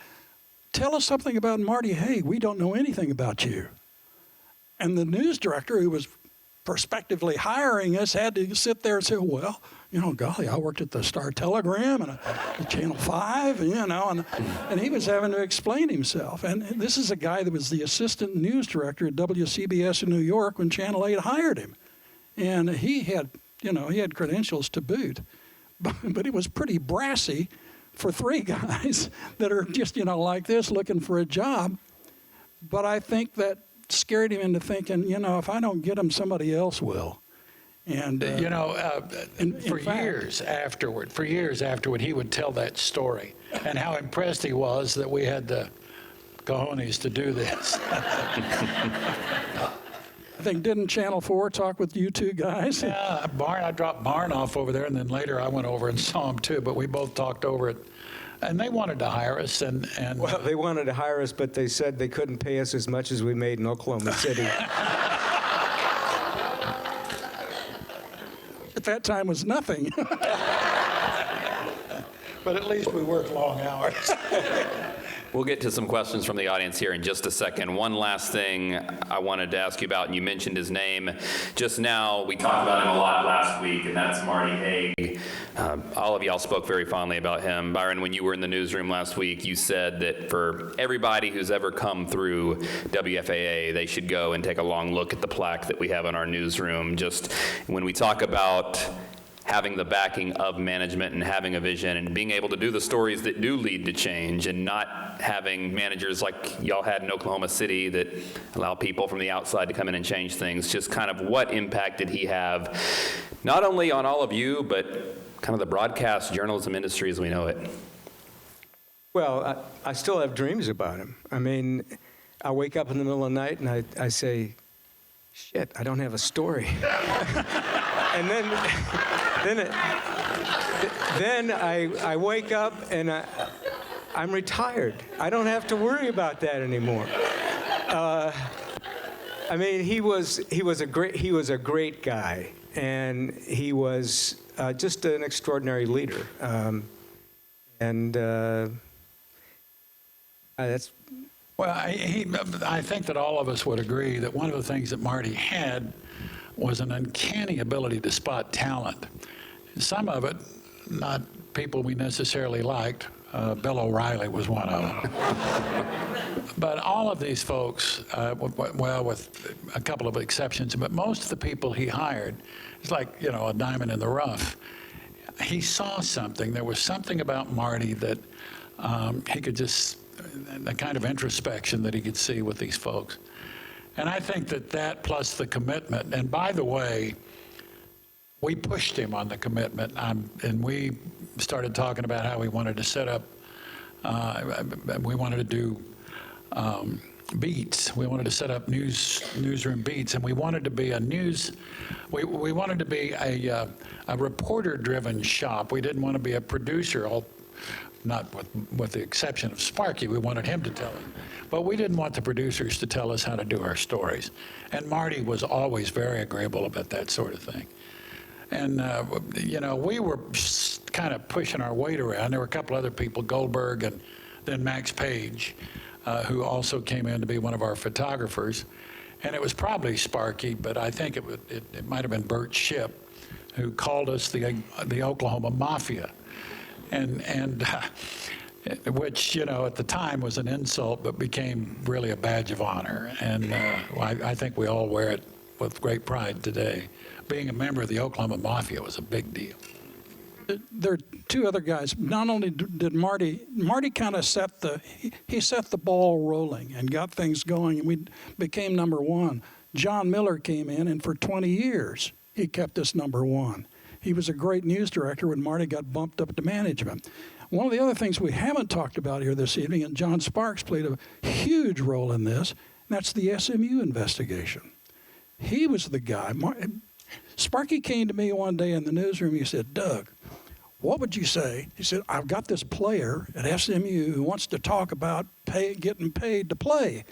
Tell us something about Marty Haig. We don't know anything about you. And the news director, who was prospectively hiring us, had to sit there and say, well, golly, I worked at the Star Telegram and Channel 5, and he was having to explain himself. And this is a guy that was the assistant news director at WCBS in New York when Channel 8 hired him. And he had credentials to boot. But it was pretty brassy for 3 guys that are just, like this, looking for a job. But I think that scared him into thinking, if I don't get him, somebody else will. And for years afterward, he would tell that story and how impressed he was that we had the cojones to do this. I think, didn't Channel 4 talk with you 2 guys? Yeah, I dropped Barn off over there, and then later I went over and saw him too, but we both talked over it. And they wanted to hire us, and well, they wanted to hire us, but they said they couldn't pay us as much as we made in Oklahoma City. At that time was nothing. But at least we worked long hours. We'll get to some questions from the audience here in just a second. One last thing I wanted to ask you about, and you mentioned his name just now. We talked about him a lot last week, and that's Marty Haig. All of y'all spoke very fondly about him. Byron, when you were in the newsroom last week, you said that for everybody who's ever come through WFAA, they should go and take a long look at the plaque that we have in our newsroom. Just when we talk about having the backing of management and having a vision and being able to do the stories that do lead to change and not having managers like y'all had in Oklahoma City that allow people from the outside to come in and change things, just kind of what impact did he have, not only on all of you, but kind of the broadcast journalism industry as we know it? Well, I still have dreams about him. I mean, I wake up in the middle of the night and I say, shit, I don't have a story. And then I wake up and I'm retired. I don't have to worry about that anymore. I mean, he was a great guy, and he was just an extraordinary leader. That's. Well, I think that all of us would agree that one of the things that Marty had was an uncanny ability to spot talent. Some of it, not people we necessarily liked. Bill O'Reilly was one of them. But all of these folks, well, with a couple of exceptions, but most of the people he hired, it's like, you know, a diamond in the rough. He saw something. There was something about Marty that he could just, the kind of introspection that he could see with these folks. And I think that plus the commitment, and by the way, we pushed him on the commitment, and we started talking about how we wanted to set up, we wanted to do beats. We wanted to set up newsroom beats, and we wanted to be we wanted to be a reporter-driven shop. We didn't want to be a producer, not with the exception of Sparky. We wanted him to tell it. But we didn't want the producers to tell us how to do our stories. And Marty was always very agreeable about that sort of thing. And, you know, we were kind of pushing our weight around. There were a couple other people, Goldberg and then Max Page, who also came in to be one of our photographers. And it was probably Sparky, but I think it might have been Bert Shipp, who called us the Oklahoma Mafia. And which, you know, at the time was an insult, but became really a badge of honor. And I think we all wear it with great pride today. Being a member of the Oklahoma Mafia was a big deal. There are two other guys. Not only did Marty kind of set the ball rolling and got things going, and we became number one. John Miller came in, and for 20 years, he kept us number one. He was a great news director when Marty got bumped up to management. One of the other things we haven't talked about here this evening, and John Sparks played a huge role in this, and that's the SMU investigation. He was the guy. Sparky came to me one day in the newsroom. He said, Doug, what would you say? He said, I've got this player at SMU who wants to talk about getting paid to play,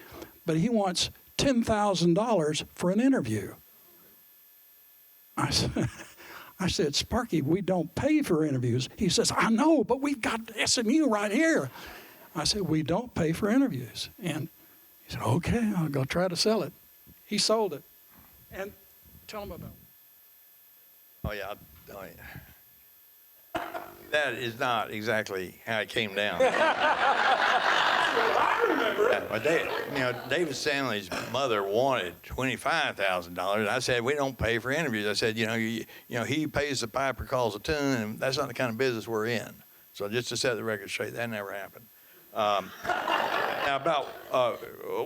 but he wants $10,000 for an interview. I said, Sparky, we don't pay for interviews. He says, I know, but we've got SMU right here. I said, we don't pay for interviews. And he said, okay, I'll go try to sell it. He sold it. And tell him about it. Oh, yeah. That is not exactly how it came down. I remember it. David Stanley's mother wanted $25,000. I said, we don't pay for interviews. I said, he pays the piper, calls the tune, and that's not the kind of business we're in. So just to set the record straight, that never happened. Now about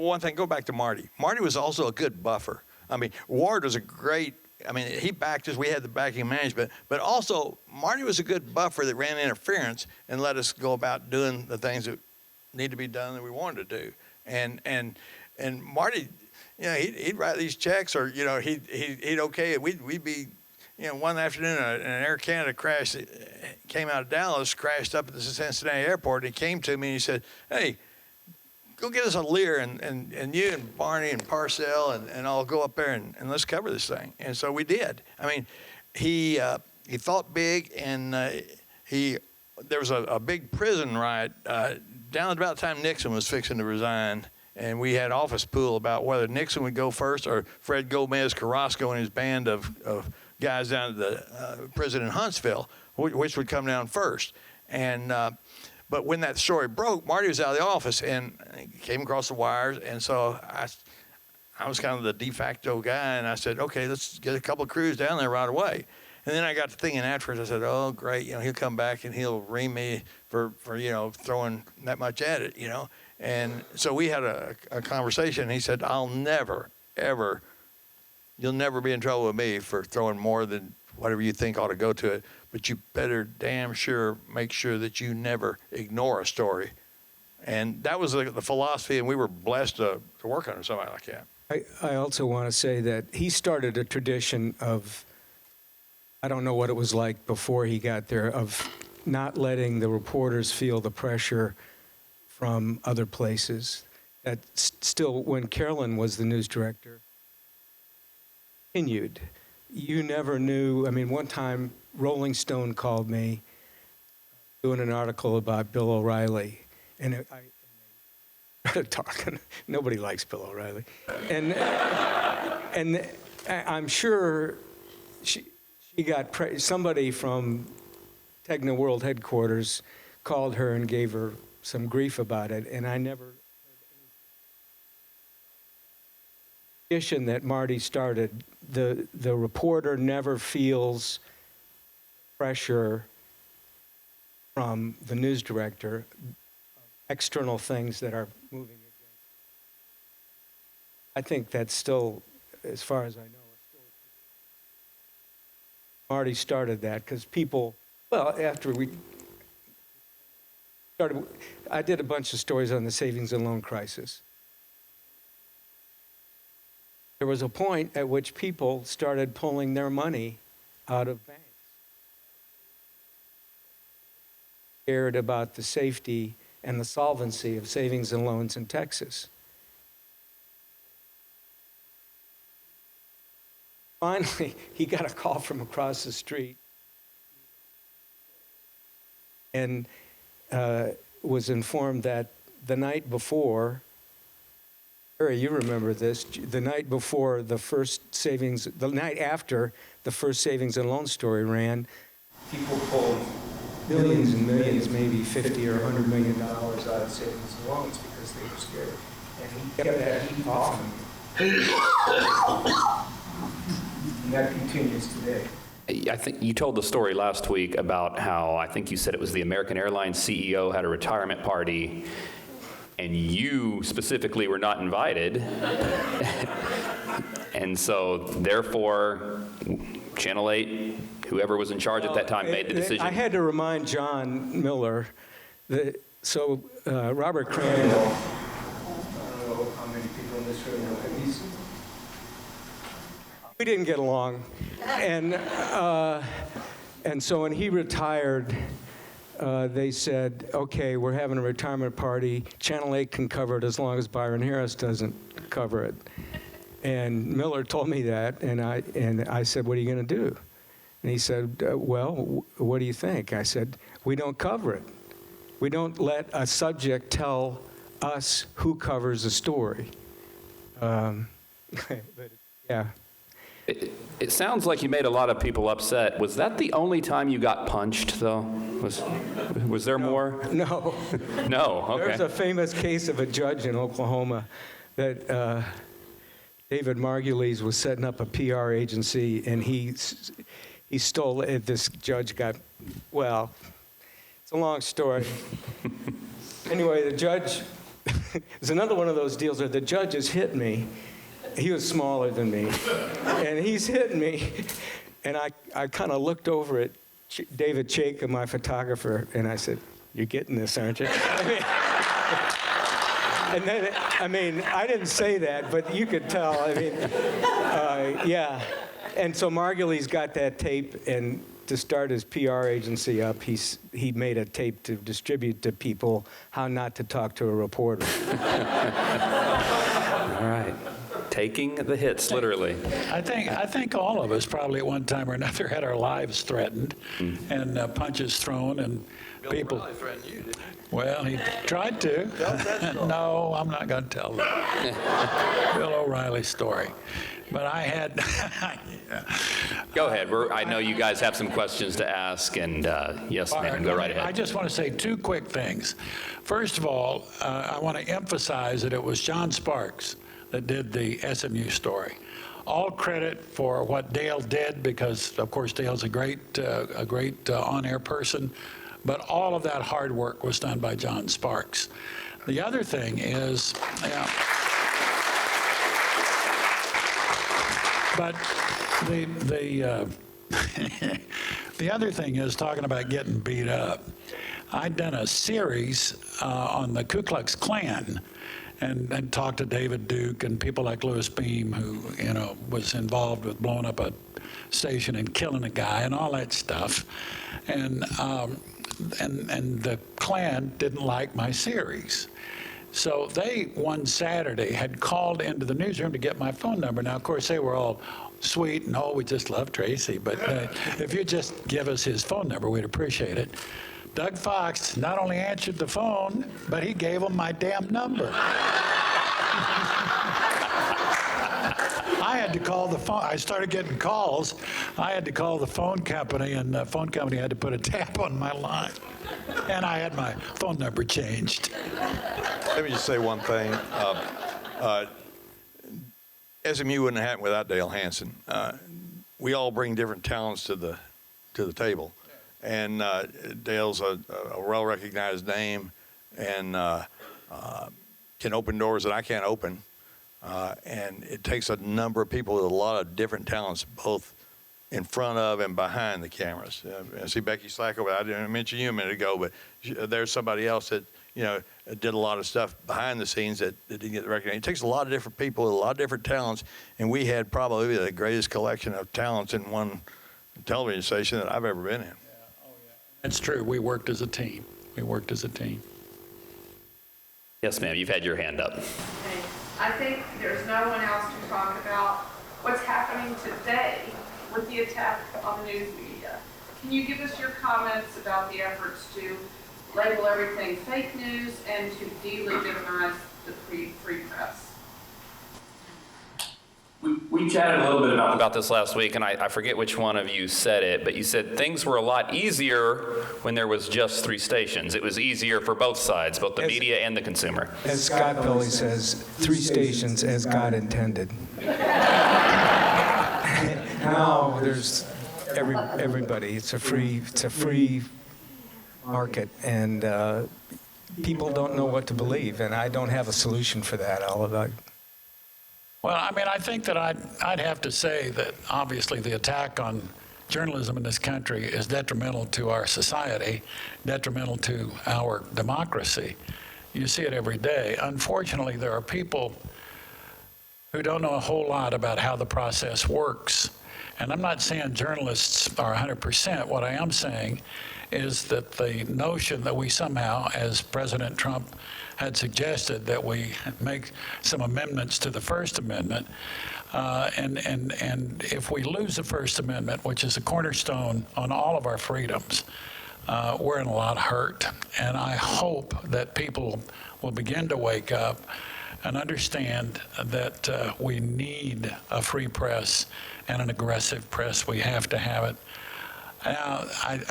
one thing, go back to Marty. Marty was also a good buffer. I mean, Ward was he backed us, we had the backing management, but also Marty was a good buffer that ran interference and let us go about doing the things that need to be done that we wanted to do. And Marty, he'd write these checks, or he'd okay it. We'd be, one afternoon an Air Canada crash came out of Dallas, crashed up at the Cincinnati airport, and he came to me and he said, hey, go get us a Lear, and you and Barney and Parcell and I'll go up there and let's cover this thing. And so we did. I mean, he thought big, and there was a big prison riot down about the time Nixon was fixing to resign, and we had office pool about whether Nixon would go first or Fred Gomez Carrasco and his band of guys down at the prison in Huntsville, which would come down first. And but when that story broke, Marty was out of the office and he came across the wires, and so I was kind of the de facto guy, and I said, okay, let's get a couple of crews down there right away. And then I got to thinking afterwards, I said, oh, great, he'll come back and he'll ream me for throwing that much at it, And so we had a conversation, and he said, I'll never, ever, you'll never be in trouble with me for throwing more than whatever you think ought to go to it, but you better damn sure make sure that you never ignore a story. And that was the philosophy, and we were blessed to work under somebody like that. I also want to say that he started a tradition of, I don't know what it was like before he got there, of not letting the reporters feel the pressure from other places. That still, when Carolyn was the news director, continued. You never knew. I mean, one time Rolling Stone called me doing an article about Bill O'Reilly, and I started talking. Nobody likes Bill O'Reilly, and I'm sure she got somebody from Tegna World headquarters called her and gave her some grief about it, and I never heard any tradition that Marty started. The reporter never feels pressure from the news director, external things that are moving against. I think that's still, as far as I know, Marty started that because people, well, after we started, I did a bunch of stories on the savings and loan crisis. There was a point at which people started pulling their money out of banks, scared about the safety and the solvency of savings and loans in Texas. Finally, he got a call from across the street and was informed that the night before, Harry, you remember this, the night before the night after the first savings and loan story ran, people pulled millions and millions, maybe $50 or $100 million out of savings and loans because they were scared. And he kept that heat off them. And that continues today. I think you told the story last week about how, I think you said it was the American Airlines CEO had a retirement party, and you specifically were not invited. And so, therefore, Channel 8, whoever was in charge at that time, made the decision. I had to remind John Miller that, Robert Crandall, I don't know how many people in this room know him. We didn't get along. And so when he retired, they said, okay, we're having a retirement party. Channel 8 can cover it as long as Byron Harris doesn't cover it. And Miller told me that, and I said, what are you going to do? And he said, well, what do you think? I said, we don't cover it. We don't let a subject tell us who covers a story. But, yeah. It sounds like you made a lot of people upset. Was that the only time you got punched, though? Was there more? No. No, okay. There's a famous case of a judge in Oklahoma that David Margulies was setting up a PR agency, and he stole it. This judge got, well, it's a long story. Anyway, the judge, it's another one of those deals where the judge has hit me. He was smaller than me, and he's hitting me, and I kind of looked over at David Chayka, my photographer, and I said, you're getting this, aren't you? And then, I didn't say that, but you could tell, yeah. And so Margulies got that tape, and to start his PR agency up, he made a tape to distribute to people how not to talk to a reporter. All right. Taking the hits, literally. I think all of us probably at one time or another had our lives threatened and punches thrown and Bill people. Probably threatened you, didn't Well, he tried to. No, I'm not going to tell that. Bill O'Reilly's story. But I had... Go ahead. I know you guys have some questions to ask, and yes, ma'am, go right ahead. I just want to say two quick things. First of all, I want to emphasize that it was John Sparks that did the SMU story. All credit for what Dale did, because of course Dale's a great on-air person, but all of that hard work was done by John Sparks. The other thing is, but the other thing is, talking about getting beat up. I'd done a series on the Ku Klux Klan, and talked to David Duke and people like Louis Beam, who was involved with blowing up a station and killing a guy and all that stuff, and the Klan didn't like my series. So they, one Saturday, had called into the newsroom to get my phone number. Now, of course, they were all sweet and, we just love Tracy, but if you just give us his phone number, we'd appreciate it. Doug Fox not only answered the phone, but he gave him my damn number. I had to call the phone. I started getting calls. I had to call the phone company, and the phone company had to put a tap on my line. And I had my phone number changed. Let me just say one thing. SMU wouldn't have happened without Dale Hansen. We all bring different talents to the table. And Dale's a well-recognized name, and can open doors that I can't open. And it takes a number of people with a lot of different talents, both in front of and behind the cameras. I see Becky Slacko, I didn't mention you a minute ago, but there's somebody else that did a lot of stuff behind the scenes that didn't get recognized. It takes a lot of different people with a lot of different talents, and we had probably the greatest collection of talents in one television station that I've ever been in. It's true. We worked as a team. Yes, ma'am. You've had your hand up. I think there's no one else to talk about what's happening today with the attack on the news media. Can you give us your comments about the efforts to label everything fake news and to delegitimize the free press? We chatted a little bit about this last week, and I forget which one of you said it, but you said things were a lot easier when there was just 3 stations. It was easier for both sides, both the media and the consumer. As Scott Pelley says, 3 stations as God intended. Now there's everybody. It's a free market, and people don't know what to believe, and I don't have a solution for that. Well, I mean, I think that I'd have to say that obviously the attack on journalism in this country is detrimental to our society, detrimental to our democracy. You see it every day. Unfortunately, there are people who don't know a whole lot about how the process works. And I'm not saying journalists are 100%. What I am saying is that the notion that we somehow, as President Trump had suggested, that we make some amendments to the First Amendment, and if we lose the First Amendment, which is a cornerstone on all of our freedoms, we're in a lot of hurt. And I hope that people will begin to wake up and understand that we need a free press and an aggressive press. We have to have it. Now,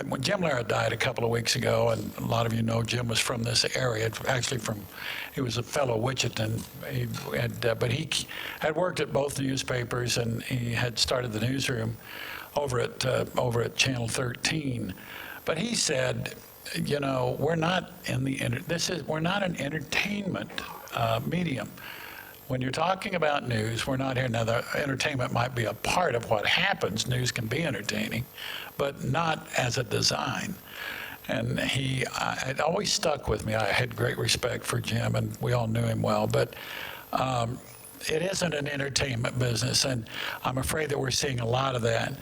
when Jim Lara died a couple of weeks ago, and a lot of you know Jim was from this area, actually he was a fellow Wichitan, but he had worked at both newspapers, and he had started the newsroom over at Channel 13. But he said, we're not we're not an entertainment medium. When you're talking about news, we're not here. Now, the entertainment might be a part of what happens. News can be entertaining, but not as a design. And it always stuck with me. I had great respect for Jim, and we all knew him well. But it isn't an entertainment business, and I'm afraid that we're seeing a lot of that.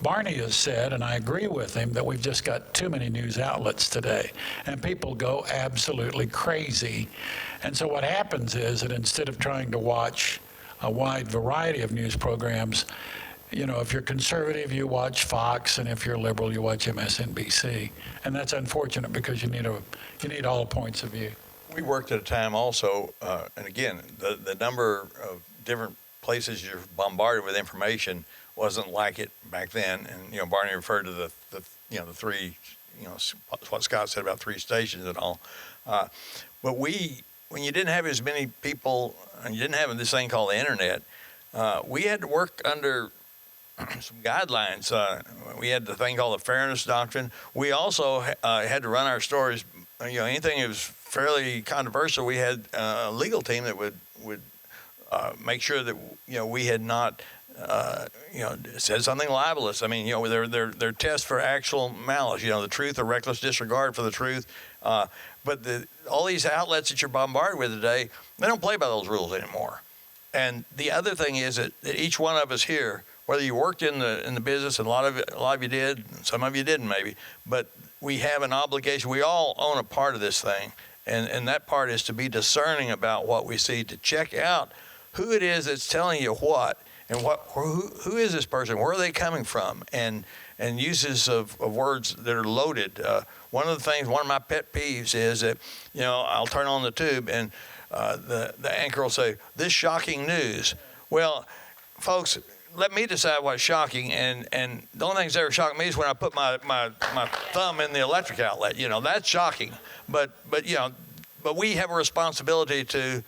Barney has said, and I agree with him, that we've just got too many news outlets today, and people go absolutely crazy. And so what happens is that instead of trying to watch a wide variety of news programs, you know, if you're conservative, you watch Fox, and if you're liberal, you watch MSNBC. And that's unfortunate because you need all points of view. We worked at a time also, and again, the number of different places you're bombarded with information wasn't like it back then. And, you know, Barney referred to the three, you know, what Scott said about 3 stations and all. But when you didn't have as many people, and you didn't have this thing called the internet, we had to work under some guidelines. We had the thing called the fairness doctrine. We also had to run our stories. You know, anything that was fairly controversial, we had a legal team that would make sure that, you know, we had not said something libelous. I mean, you know, they're tests for actual malice. You know, the truth or reckless disregard for the truth. But all these outlets that you're bombarded with today, they don't play by those rules anymore. And the other thing is that each one of us here, whether you worked in the business, and a lot of you did, some of you didn't maybe, but we have an obligation. We all own a part of this thing, and that part is to be discerning about what we see, to check out who it is that's telling you what, and who is this person, where are they coming from, and uses of words that are loaded. One of my pet peeves is that, you know, I'll turn on the tube and the anchor will say, "This shocking news." Well, folks, let me decide what's shocking, and the only thing that's ever shocked me is when I put my thumb in the electric outlet. You know, that's shocking. But you know, but we have a responsibility to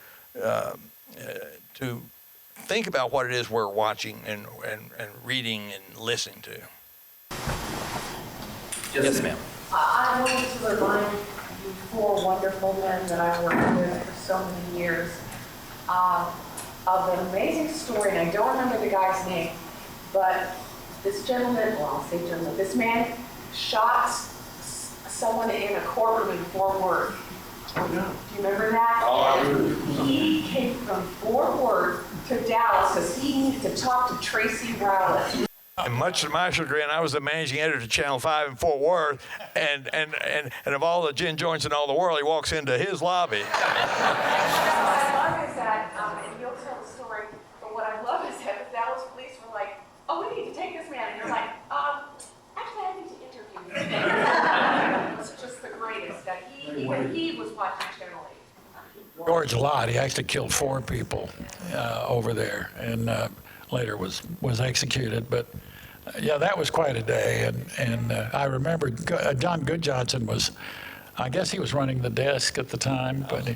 think about what it is we're watching and reading and listening to. Yes, ma'am. I wanted to remind you 4 wonderful men that I worked with for so many years of an amazing story, and I don't remember the guy's name, but this gentleman, well, I'll say gentleman, this man shot someone in a courtroom in Fort Worth. Oh, no. Do you remember that? Oh, I remember. He came from Fort Worth to Dallas because he needed to talk to Tracy Rowlett. And much to my chagrin, I was the managing editor of Channel 5 in Fort Worth, and of all the gin joints in all the world, he walks into his lobby. What I love is that, and you'll tell the story, but what I love is that the Dallas police were like, "Oh, we need to take this man," and you're like, "Actually, I need to interview him." It was just the greatest that even he was watching Channel 8. George Lott, he actually killed 4 people over there, and later was executed. But yeah, that was quite a day. And I remember John Goodjohnson was, I guess he was running the desk at the time. But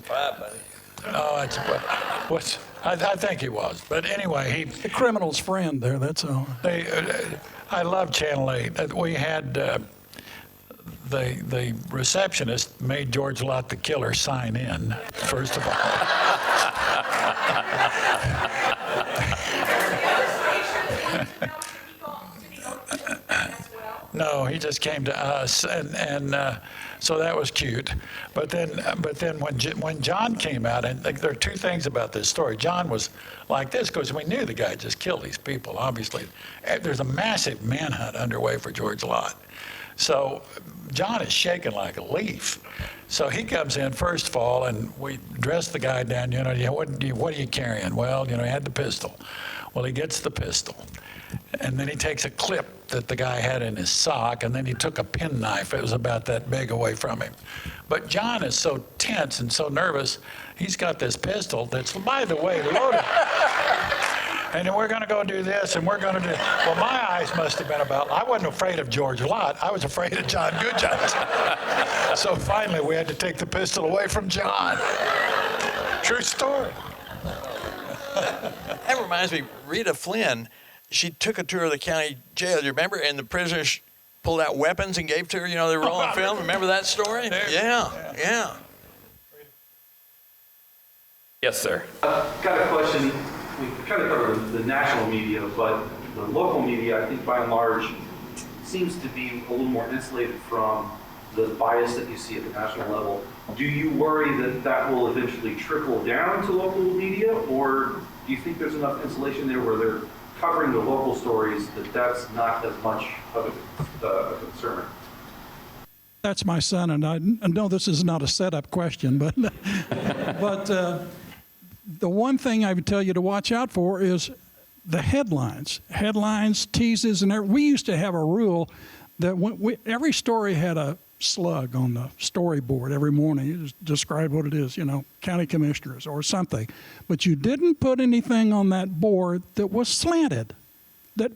I think he was. But anyway, the criminal's friend there. That's all. I love Channel 8. We had. The receptionist made George Lott the killer sign in, first of all. No, he just came to us, and so that was cute. But then when John came out, and there are 2 things about this story. John was like this because we knew the guy just killed these people. Obviously, there's a massive manhunt underway for George Lott. So John is shaking like a leaf. So he comes in first of all, and we dress the guy down. You know, what are you carrying? Well, you know, he had the pistol. Well, he gets the pistol, and then he takes a clip that the guy had in his sock, and then he took a penknife. It was about that big away from him. But John is so tense and so nervous. He's got this pistol that's, by the way, loaded. And then we're going to go do this, and we're going to do. Well, my eyes must have been about. I wasn't afraid of George Lott. I was afraid of John Goodjohnson. So finally, we had to take the pistol away from John. True story. That reminds me, Rita Flynn, she took a tour of the county jail. Do you remember? And the prisoners pulled out weapons and gave to her. You know, they were rolling film. Remember that story? Yeah. Yes, sir. Got a question. We kind of cover the national media, but the local media, I think by and large, seems to be a little more insulated from the bias that you see at the national level. Do you worry that that will eventually trickle down to local media, or do you think there's enough insulation there where they're covering the local stories that that's not as much of a concern? That's my son, and I know this is not a setup question, but the one thing I would tell you to watch out for is the headlines, teases, and we used to have a rule that every story had a slug on the storyboard every morning. You just describe what it is, county commissioners or something. But you didn't put anything on that board that was slanted, that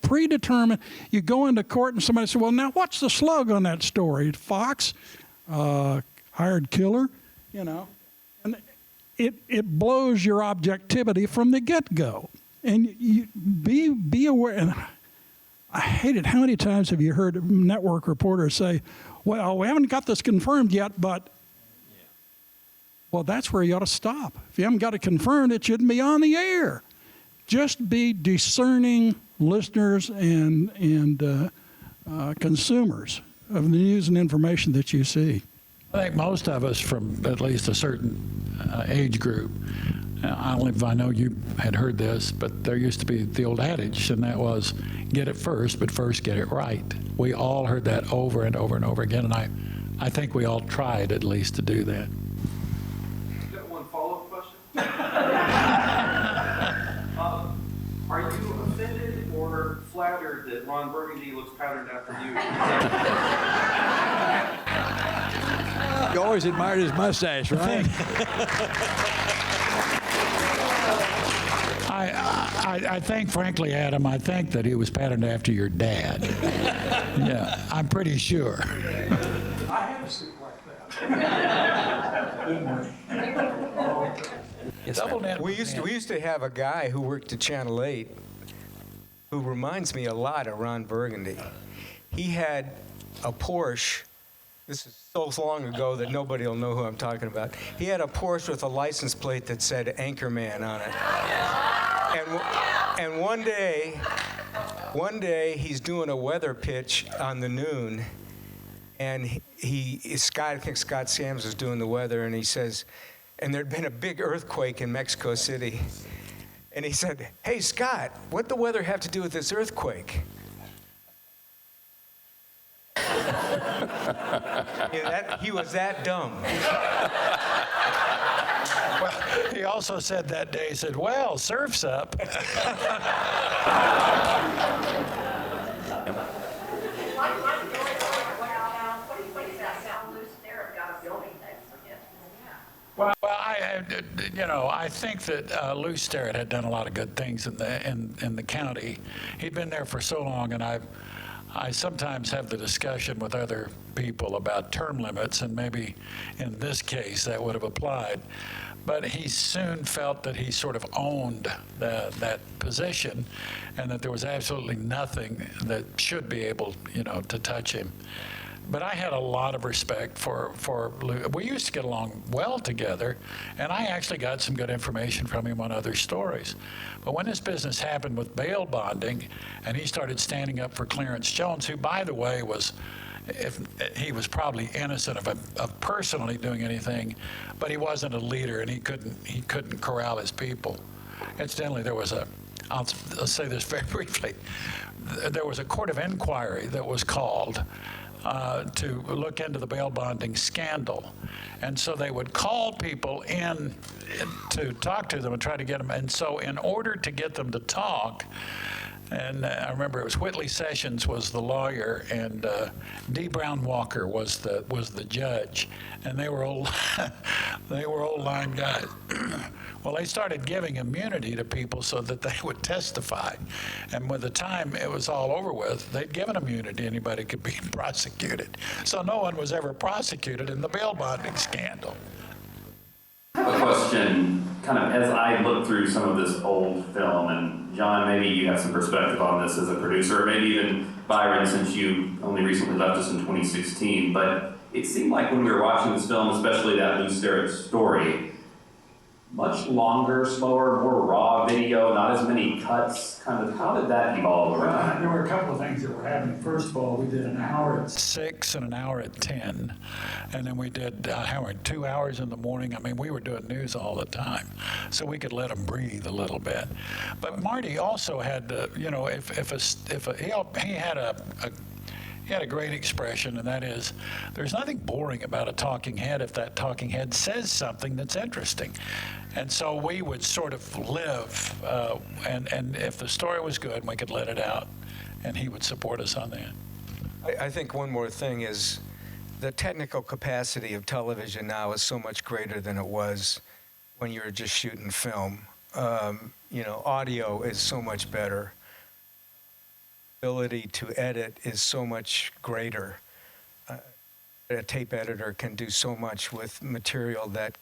predetermined. You go into court and somebody said, well, now what's the slug on that story? Fox, hired killer, And it blows your objectivity from the get-go. And you be aware, and I hate it. How many times have you heard network reporters say, well, we haven't got this confirmed yet, but... Well, that's where you ought to stop. If you haven't got it confirmed, it shouldn't be on the air. Just be discerning listeners and consumers of the news and information that you see. I think most of us from at least a certain age group, I don't know if I know you had heard this, but there used to be the old adage, and that was, get it first, but first get it right. We all heard that over and over and over again, and I think we all tried at least to do that. You got one follow-up question? Are you offended or flattered that Ron Burgundy looks patterned after you? You always admired his mustache, right? I think, frankly, Adam, I think that he was patterned after your dad. Yeah, I'm pretty sure. I had a suit like that. Didn't we? We used to have a guy who worked at Channel 8 who reminds me a lot of Ron Burgundy. He had a Porsche. This is so long ago that nobody will know who I'm talking about. He had a Porsche with a license plate that said Anchorman on it. And one day he's doing a weather pitch on the Noon, and I think Scott Sams was doing the weather, and he says, and there'd been a big earthquake in Mexico City. And he said, hey, Scott, what'd the weather have to do with this earthquake? He was that dumb. Well, he also said that day, he said, well, surf's up. Well, I think that Lou Sterrett had done a lot of good things in the county. He'd been there for so long, and I sometimes have the discussion with other people about term limits, and maybe in this case that would have applied. But he soon felt that he sort of owned that position, and that there was absolutely nothing that should be able, to touch him. But I had a lot of respect for Lou. We used to get along well together, and I actually got some good information from him on other stories. But when this business happened with bail bonding, and he started standing up for Clarence Jones, who, by the way, he was probably innocent of personally doing anything, but he wasn't a leader, and he couldn't corral his people. Incidentally, I'll say this very briefly. There was a court of inquiry that was called to look into the bail bonding scandal. And so they would call people in to talk to them and try to get them. And so in order to get them to talk, and I remember it was Whitley Sessions was the lawyer, and D. Brown Walker was the judge, and they were old line guys. Well, they started giving immunity to people so that they would testify, and by the time it was all over with, they'd given immunity. Anybody could be prosecuted, so no one was ever prosecuted in the bail bonding scandal. I have a question, kind of as I look through some of this old film, and John, maybe you have some perspective on this as a producer, or maybe even Byron, since you only recently left us in 2016, but it seemed like when we were watching this film, especially that Lou Sterrett story, much longer, slower, more raw video, not as many cuts. Kind of, how did that evolve over time? There were a couple of things that were happening. First of all, we did an hour at 6 and an hour at 10, and then we did 2 hours in the morning. I mean, we were doing news all the time, so we could let them breathe a little bit. But Marty also had, he had a great expression, and that is, there's nothing boring about a talking head if that talking head says something that's interesting. And so we would sort of live, and if the story was good, we could let it out, and he would support us on that. I think one more thing is the technical capacity of television now is so much greater than it was when you were just shooting film. Audio is so much better. Ability to edit is so much greater. A tape editor can do so much with material that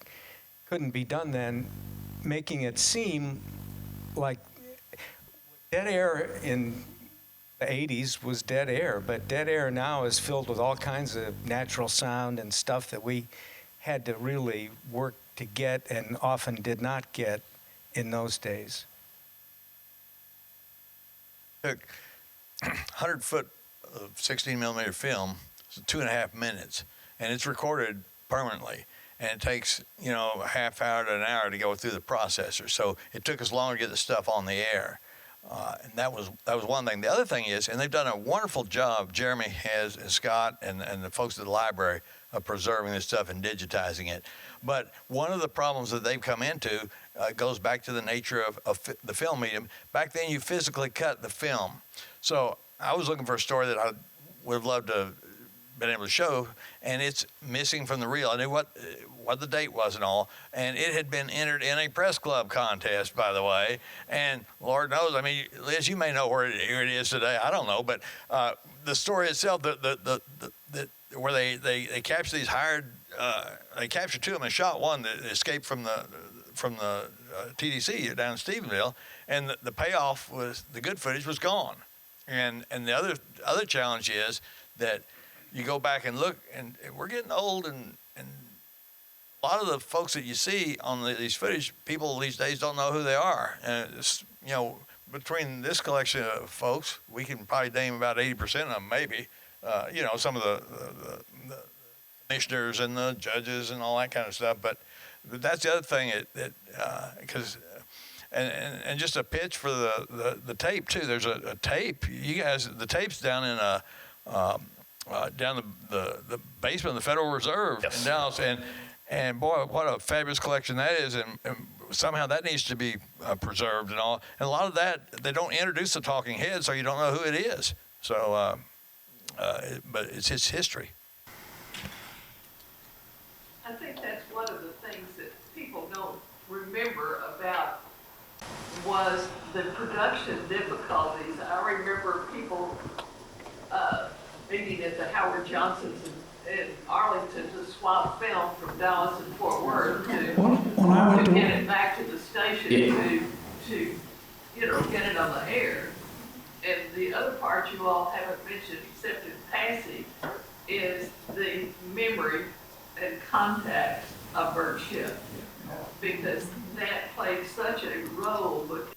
couldn't be done then, making it seem like dead air in the 80s was dead air, but dead air now is filled with all kinds of natural sound and stuff that we had to really work to get and often did not get in those days. Took 100 foot of 16 millimeter film, so 2.5 minutes, and it's recorded permanently. And it takes, a half hour to an hour to go through the processor. So it took us longer to get the stuff on the air. And that was one thing. The other thing is, and they've done a wonderful job, Jeremy has, and Scott, and the folks at the library, of preserving this stuff and digitizing it. But one of the problems that they've come into goes back to the nature of the film medium. Back then, you physically cut the film. So I was looking for a story that I would have loved to have been able to show, and it's missing from the reel. I knew what the date was and all, and it had been entered in a press club contest, by the way. And Lord knows, I mean, Liz, you may know where it is today. I don't know, but the story itself, where they captured these hired, they captured two of them and shot one that escaped from the TDC down in Stephenville, and the payoff was the good footage was gone. And the other challenge is that you go back and look, and we're getting old, and a lot of the folks that you see on these footage, people these days don't know who they are. And it's, between this collection of folks, we can probably name about 80% of them, maybe. Some of the commissioners and the judges and all that kind of stuff. But that's the other thing because. And just a pitch for the tape too. There's a tape. You guys, the tape's down in down the basement of the Federal Reserve in Dallas, and boy, what a fabulous collection that is, and somehow that needs to be preserved and all. And a lot of that they don't introduce the talking head, so you don't know who it is. So, but it's his history. I think that's one of the things that people don't remember about was the production difficulties. I remember people meeting at the Howard Johnson's in Arlington to swap film from Dallas and Fort Worth to get it back to the station to get it on the air. And the other part you all haven't mentioned, except in passing, is the memory and contact of Bert Schiff, because that played such a role. But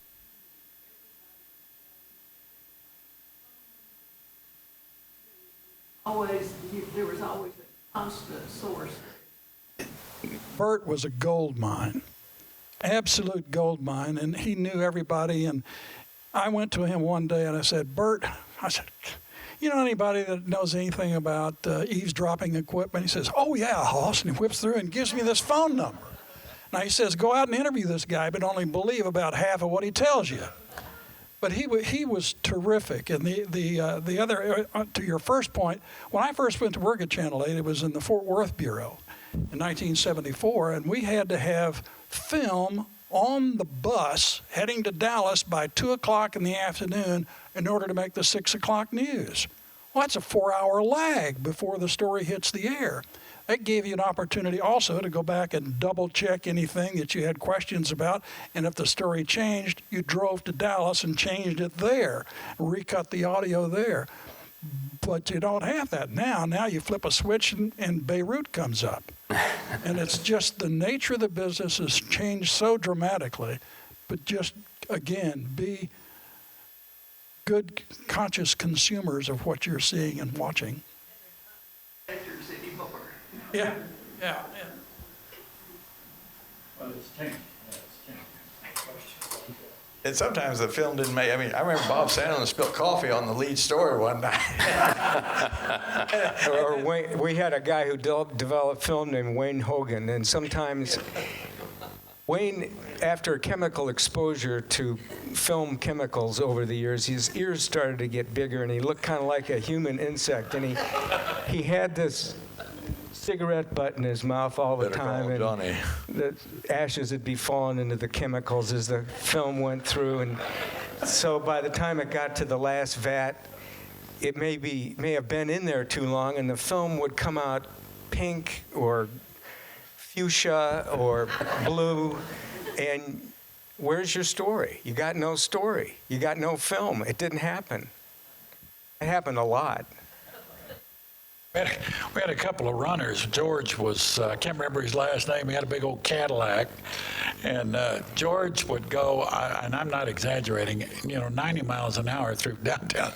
there was always a constant source. Bert was a gold mine, absolute gold mine, and he knew everybody. And I went to him one day and I said, Bert, you know anybody that knows anything about eavesdropping equipment? He says, oh yeah, Hoss, and he whips through and gives me this phone number. Now he says, go out and interview this guy, but only believe about half of what he tells you. But he was terrific. And the other, to your first point, when I first went to work at Channel 8, it was in the Fort Worth Bureau in 1974, and we had to have film on the bus heading to Dallas by 2 o'clock in the afternoon in order to make the 6 o'clock news. Well, that's a 4-hour lag before the story hits the air. That gave you an opportunity also to go back and double check anything that you had questions about. And if the story changed, you drove to Dallas and changed it there, recut the audio there. But you don't have that now. Now you flip a switch and Beirut comes up. And it's just the nature of the business has changed so dramatically. But just, again, be good, conscious consumers of what you're seeing and watching. Yeah. Well, it's changed. And sometimes the film didn't make, I mean, I remember Bob Sandlin spilled coffee on the lead story one night. Or we had a guy who developed film named Wayne Hogan, and sometimes Wayne, after chemical exposure to film chemicals over the years, his ears started to get bigger, and he looked kind of like a human insect, and he had this cigarette butt in his mouth all the time, and the ashes would be falling into the chemicals as the film went through, and so by the time it got to the last vat, it may have been in there too long, and the film would come out pink or fuchsia or blue, and where's your story? You got no story. You got no film. It didn't happen. It happened a lot. We had a couple of runners. George was, I can't remember his last name, he had a big old Cadillac. And George would go, and I'm not exaggerating, 90 miles an hour through downtown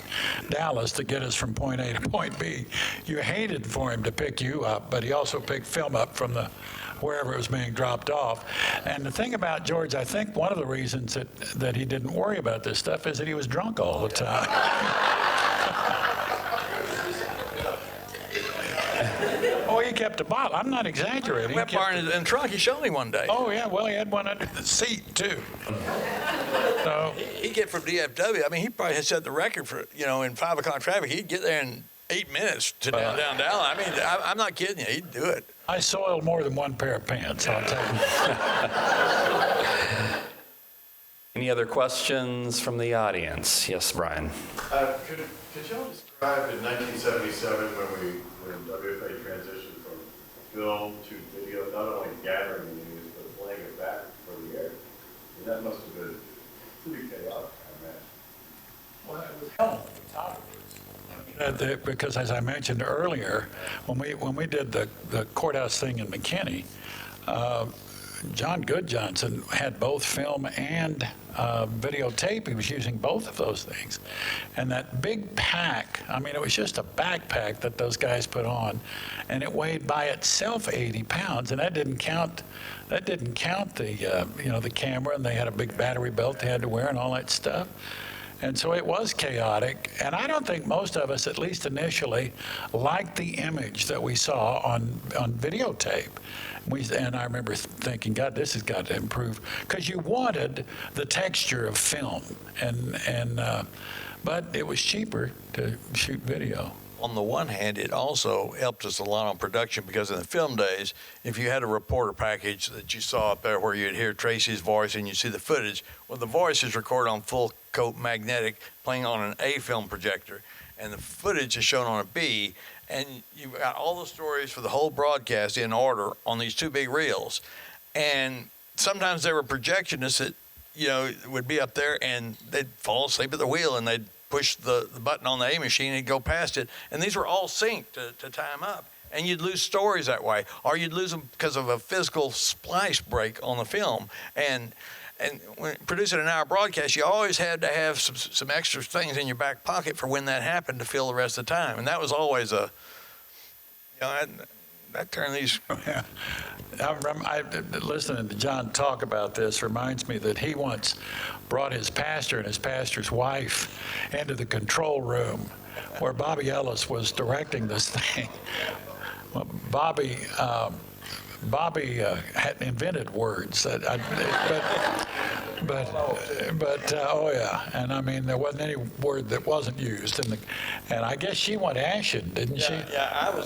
Dallas to get us from point A to point B. You hated for him to pick you up, but he also picked film up from wherever it was being dropped off. And the thing about George, I think one of the reasons that he didn't worry about this stuff is that he was drunk all the time. Oh, he kept a bottle. I'm not exaggerating. Wet bar in the trunk. He showed me one day. Oh, yeah. Well, he had one under the seat, too. So he'd get from DFW. I mean, he probably had set the record for, in 5 o'clock traffic. He'd get there in 8 minutes to downtown Dallas. I mean, I'm not kidding you. He'd do it. I soiled more than one pair of pants, I'll tell you. Any other questions from the audience? Yes, Brian. Could y'all describe in 1977 when WFA transitioned from film to video, not only gathering the news, but playing it back for the air? And that must have been pretty chaotic, I imagine. Well, it was hell at the top of it. Because as I mentioned earlier, when we did the courthouse thing in McKinney, John Goodjohnson had both film and videotape. He was using both of those things. And that big pack, I mean, it was just a backpack that those guys put on, and it weighed by itself 80 pounds, and that didn't count the the camera, and they had a big battery belt they had to wear and all that stuff. And so it was chaotic, and I don't think most of us, at least initially, liked the image that we saw on videotape. And I remember thinking, God, this has got to improve, because you wanted the texture of film, but it was cheaper to shoot video. On the one hand, it also helped us a lot on production, because in the film days, if you had a reporter package that you saw up there where you'd hear Tracy's voice and you see the footage, well, the voice is recorded on full coat magnetic playing on an A film projector, and the footage is shown on a B, and you've got all the stories for the whole broadcast in order on these two big reels. And sometimes there were projectionists that, would be up there and they'd fall asleep at the wheel and they'd push the button on the A machine and go past it. And these were all synced to time up. And you'd lose stories that way, or you'd lose them because of a physical splice break on the film. And when producing an hour broadcast, you always had to have some extra things in your back pocket for when that happened to fill the rest of the time. And that was always that turned these. Yeah. I remember listening to John talk about this reminds me that he once brought his pastor and his pastor's wife into the control room where Bobby Ellis was directing this thing. Well, Bobby had invented words, but oh yeah, and I mean there wasn't any word that wasn't used, and I guess she went ashen, didn't she? Yeah,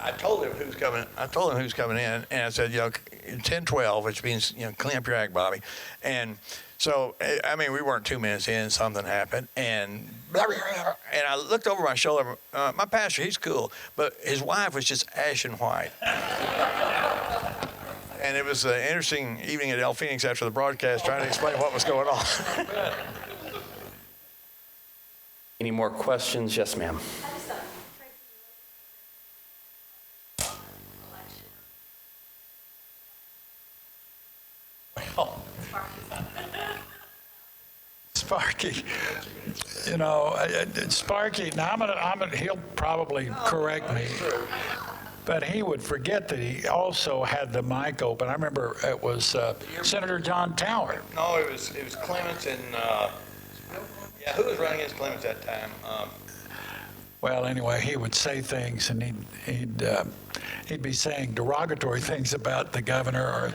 I told him who's coming. I told him who's coming in, and I said, 10-12, which means clean up your act, Bobby. And so, I mean, we weren't 2 minutes in, something happened, and I looked over my shoulder. My pastor, he's cool, but his wife was just ashen white. And it was an interesting evening at El Phoenix after the broadcast, trying to explain what was going on. Any more questions? Yes, ma'am. Sparky, Sparky. Now he'll probably correct me, But he would forget that he also had the mic open. I remember it was Senator John Tower. No, it was Clements and, yeah, who was running against Clements that time? Well, anyway, he would say things, and he'd be saying derogatory things about the governor,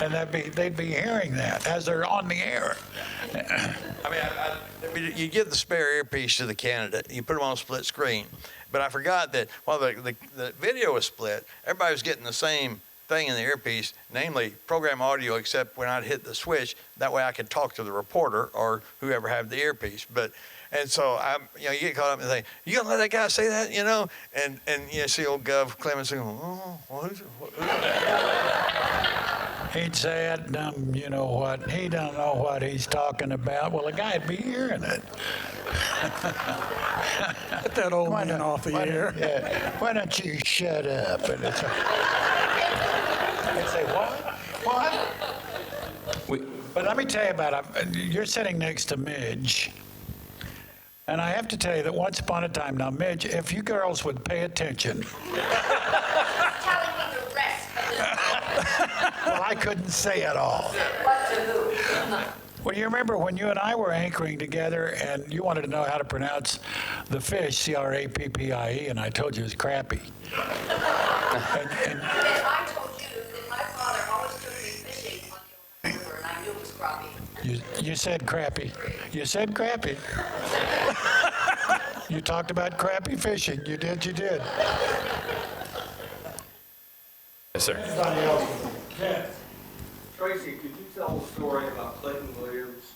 and they'd be hearing that as they're on the air. I mean, you give the spare earpiece to the candidate, you put them on split screen. But I forgot that while the video was split, everybody was getting the same thing in the earpiece, namely program audio, except when I'd hit the switch, that way I could talk to the reporter or whoever had the earpiece. And so you get caught up and think, you gonna let that guy say that, And you see old Gov Clemens going, oh, well, who's He'd say it, you know what, he don't know what he's talking about. Well, the guy'd be hearing it. Get that old man off the air. Yeah. Why don't you shut up? And it's I'd say, what? But let me tell you about it. You're sitting next to Midge. And I have to tell you that once upon a time, now Midge, if you girls would pay attention. Well, I couldn't say it all. What to who? Well, you remember when you and I were anchoring together and you wanted to know how to pronounce the fish, C-R-A-P-P-I-E, and I told you it was crappie. And I told you that my father always took me fishing on the river, and I knew it was crappie. You said crappie. You said crappie. You talked about crappie fishing. You did. Yes, sir. Anybody else? Yes. Tracy, could you tell the story about Clayton Williams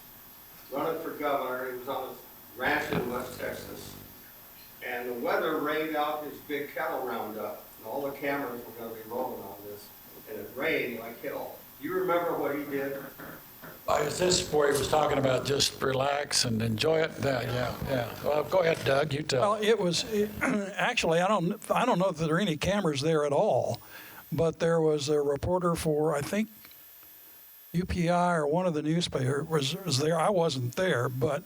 running for governor? He was on his ranch in West Texas, and the weather rained out his big cattle roundup, and all the cameras were going to be rolling on this, and it rained like hell. Do you remember what he did? Is this where he was talking about just relax and enjoy it? Yeah. Well, go ahead, Doug. You tell. Well, it was actually I don't know if there are any cameras there at all, but there was a reporter for I think UPI or one of the newspapers was there. I wasn't there, but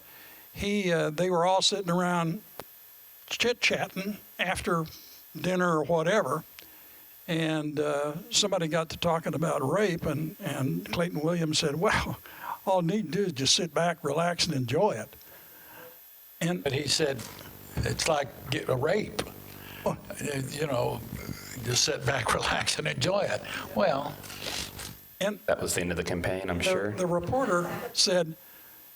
they were all sitting around chit-chatting after dinner or whatever, and somebody got to talking about rape, and Clayton Williams said, well, all I need to do is just sit back, relax, and enjoy it. But he said, it's like get a rape. Just sit back, relax, and enjoy it. Well, and that was the end of the campaign, I'm sure. The reporter said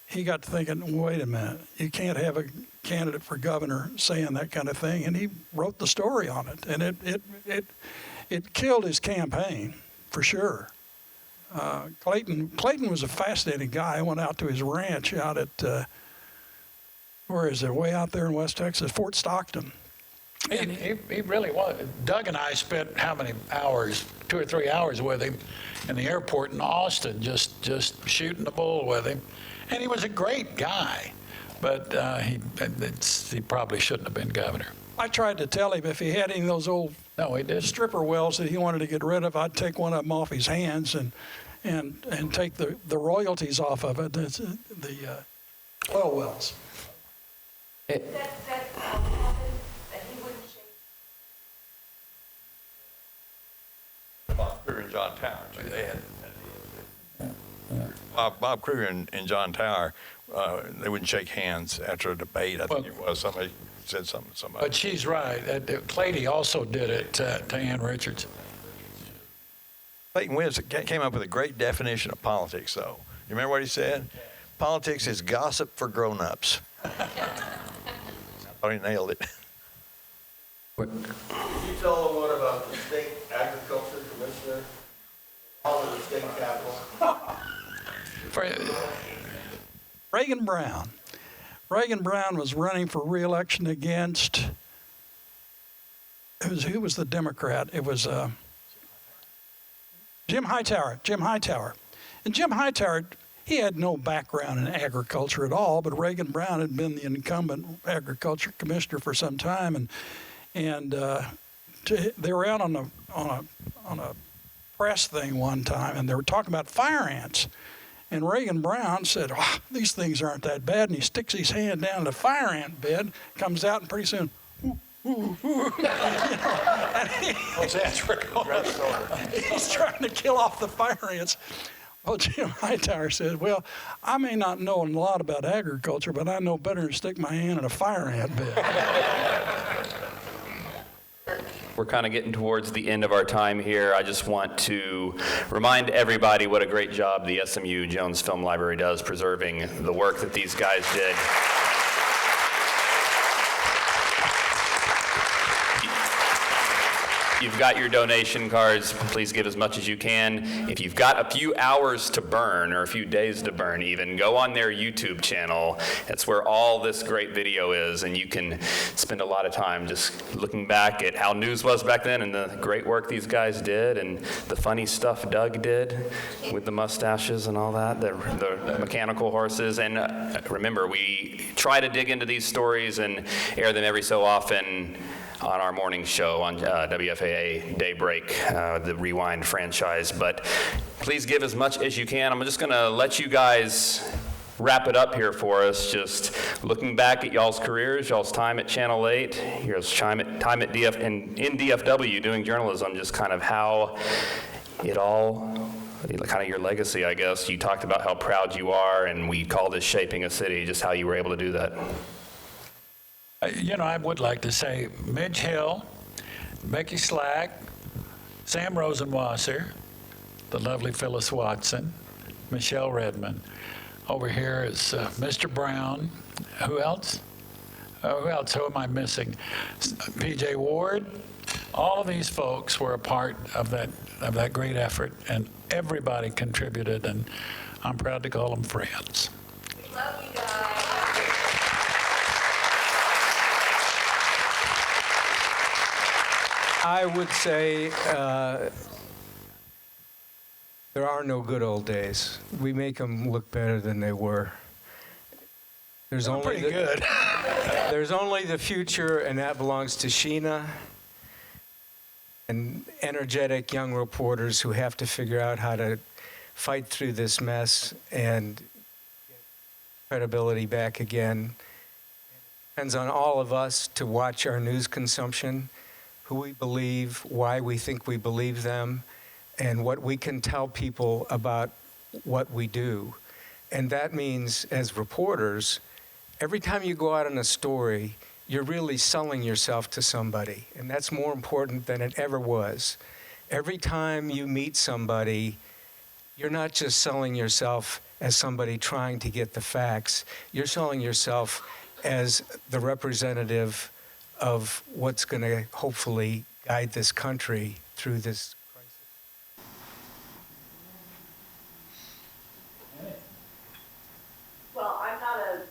he got to thinking, wait a minute, you can't have a candidate for governor saying that kind of thing, and he wrote the story on it, and it killed his campaign for sure. Clayton was a fascinating guy. I went out to his ranch out at where is it? Way out there in West Texas, Fort Stockton. He really was. Doug and I spent how many hours, 2 or 3 hours with him in the airport in Austin, just shooting the bull with him. And he was a great guy, but he probably shouldn't have been governor. I tried to tell him if he had any of those old stripper wells that he wanted to get rid of, I'd take one of them off his hands and take the royalties off of it, the oil wells. Bob Kruger and John Tower. They had Bob Kruger and John Tower. They wouldn't shake hands after a debate. I think it was somebody said something to somebody. But she's right. Clady also did it to Ann Richards. Clayton Williams came up with a great definition of politics, though. You remember what he said? Politics is gossip for grown-ups. I thought he nailed it. Could you tell them what about the state agriculture commissioner, all of the state capital? Reagan Brown. Reagan Brown was running for re-election against, who was the Democrat? It was Jim Hightower. And Jim Hightower, he had no background in agriculture at all, but Reagan Brown had been the incumbent agriculture commissioner for some time, and they were out on a press thing one time, and they were talking about fire ants. And Reagan Brown said, oh, these things aren't that bad. And he sticks his hand down the fire ant bed, comes out, and pretty soon, What's that? He's trying to kill off the fire ants. Well, Jim Hightower says, well, I may not know a lot about agriculture, but I know better than stick my hand in a fire ant bed. We're kind of getting towards the end of our time here. I just want to remind everybody what a great job the SMU Jones Film Library does preserving the work that these guys did. You've got your donation cards. Please give as much as you can. If you've got a few hours to burn, or a few days to burn even, go on their YouTube channel. That's where all this great video is, and you can spend a lot of time just looking back at how news was back then and the great work these guys did and the funny stuff Doug did with the mustaches and all that, the mechanical horses. And remember, we try to dig into these stories and air them every so often on our morning show on WFAA Daybreak, the Rewind franchise. But please give as much as you can. I'm just going to let you guys wrap it up here for us, just looking back at y'all's careers, y'all's time at Channel 8, y'all's time at in DFW doing journalism, just kind of how it all, kind of your legacy, I guess. You talked about how proud you are, and we call this shaping a city, just how you were able to do that. You know, I would like to say Midge Hill, Becky Slack, Sam Rosenwasser, the lovely Phyllis Watson, Michelle Redmond. Over here is Mr. Brown. Who else? Who am I missing? P.J. Ward. All of these folks were a part of that great effort, and everybody contributed, and I'm proud to call them friends. Love you guys. I would say there are no good old days. We make them look better than they were. There's only pretty good. There's only the future, and that belongs to Sheena and energetic young reporters who have to figure out how to fight through this mess and get credibility back again. It depends on all of us to watch our news consumption, who we believe, why we think we believe them, and what we can tell people about what we do. And that means, as reporters, every time you go out on a story, you're really selling yourself to somebody, and that's more important than it ever was. Every time you meet somebody, you're not just selling yourself as somebody trying to get the facts, you're selling yourself as the representative of what's going to hopefully guide this country through this crisis. Well, I'm not a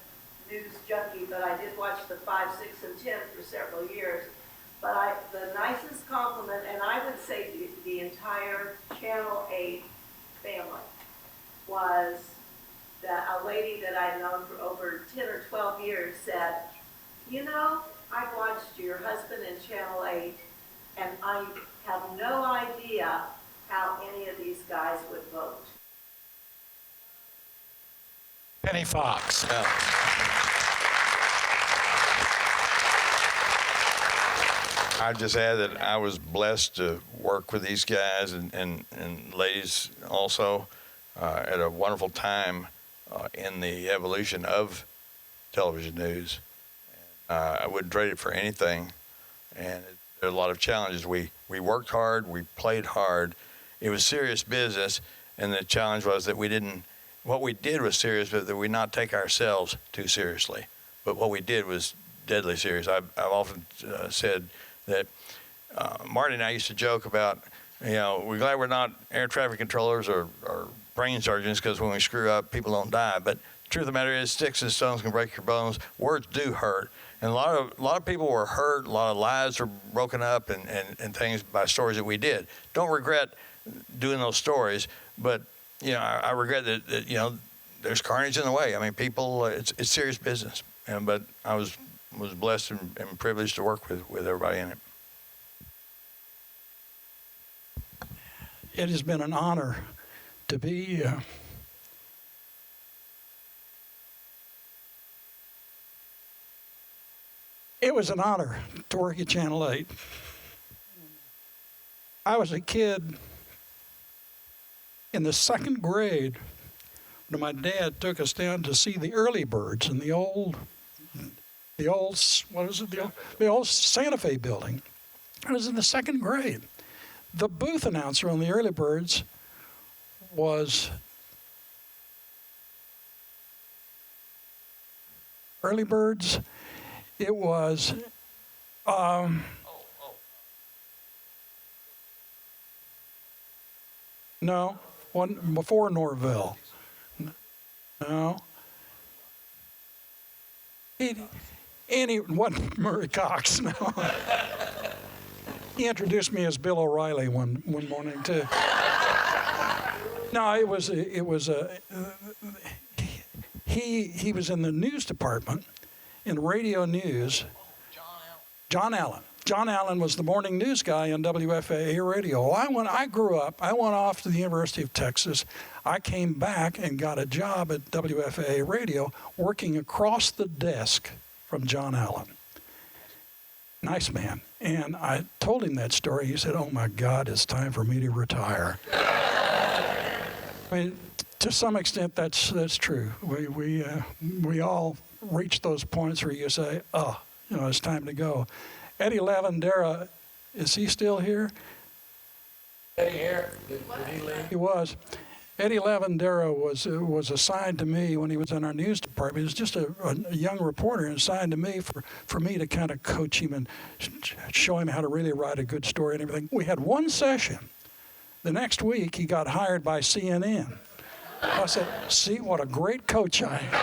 news junkie, but I did watch the 5, 6, and 10 for several years. But the nicest compliment, and I would say the entire Channel 8 family, was that a lady that I'd known for over 10 or 12 years said, you know, I've watched your husband in Channel 8, and I have no idea how any of these guys would vote. Penny Fox. Yeah. I'd just add that I was blessed to work with these guys and ladies also at a wonderful time in the evolution of television news. I wouldn't trade it for anything, and there are a lot of challenges. We worked hard, we played hard. It was serious business, and the challenge was that what we did was serious, but that we not take ourselves too seriously. But what we did was deadly serious. I've often said that Marty and I used to joke about, we're glad we're not air traffic controllers or brain surgeons, because when we screw up, people don't die. But the truth of the matter is, sticks and stones can break your bones. Words do hurt. And a lot of people were hurt, a lot of lives were broken up and things by stories that we did. Don't regret doing those stories, but I regret that there's carnage in the way. I mean, people, it's serious business. But I was blessed and privileged to work with everybody in it. It has been an honor to be It was an honor to work at Channel 8. I was a kid in the second grade when my dad took us down to see the early birds in the old Santa Fe building. I was in the second grade. The booth announcer on the early birds was early birds. It was no, one before Norville. No. Wasn't Murray Cox, no. He introduced me as Bill O'Reilly one morning too. No, he was in the news department in radio news. John Allen. John Allen was the morning news guy on WFAA radio. I grew up, I went off to the University of Texas. I came back and got a job at WFAA radio working across the desk from John Allen. Nice man. And I told him that story. He said, "Oh my God, it's time for me to retire." I mean, to some extent, that's true. We all reach those points where you say, "Oh, it's time to go." Eddie Lavandera, is he still here? Eddie here? Did he leave? He was. Eddie Lavandera was assigned to me when he was in our news department. He was just a young reporter and assigned to me for me to kind of coach him and show him how to really write a good story and everything. We had one session. The next week, he got hired by CNN. I said, "See what a great coach I am."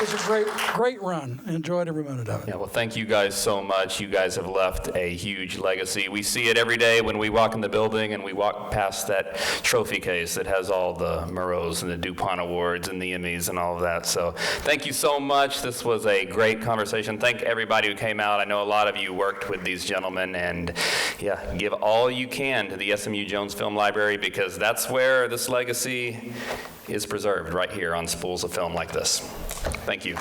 It was a great run. I enjoyed every minute of it. Yeah, well, thank you guys so much. You guys have left a huge legacy. We see it every day when we walk in the building and we walk past that trophy case that has all the Murrows and the DuPont Awards and the Emmys and all of that. So thank you so much. This was a great conversation. Thank everybody who came out. I know a lot of you worked with these gentlemen, and yeah, give all you can to the SMU Jones Film Library, because that's where this legacy is preserved, right here on spools of film like this. Thank you.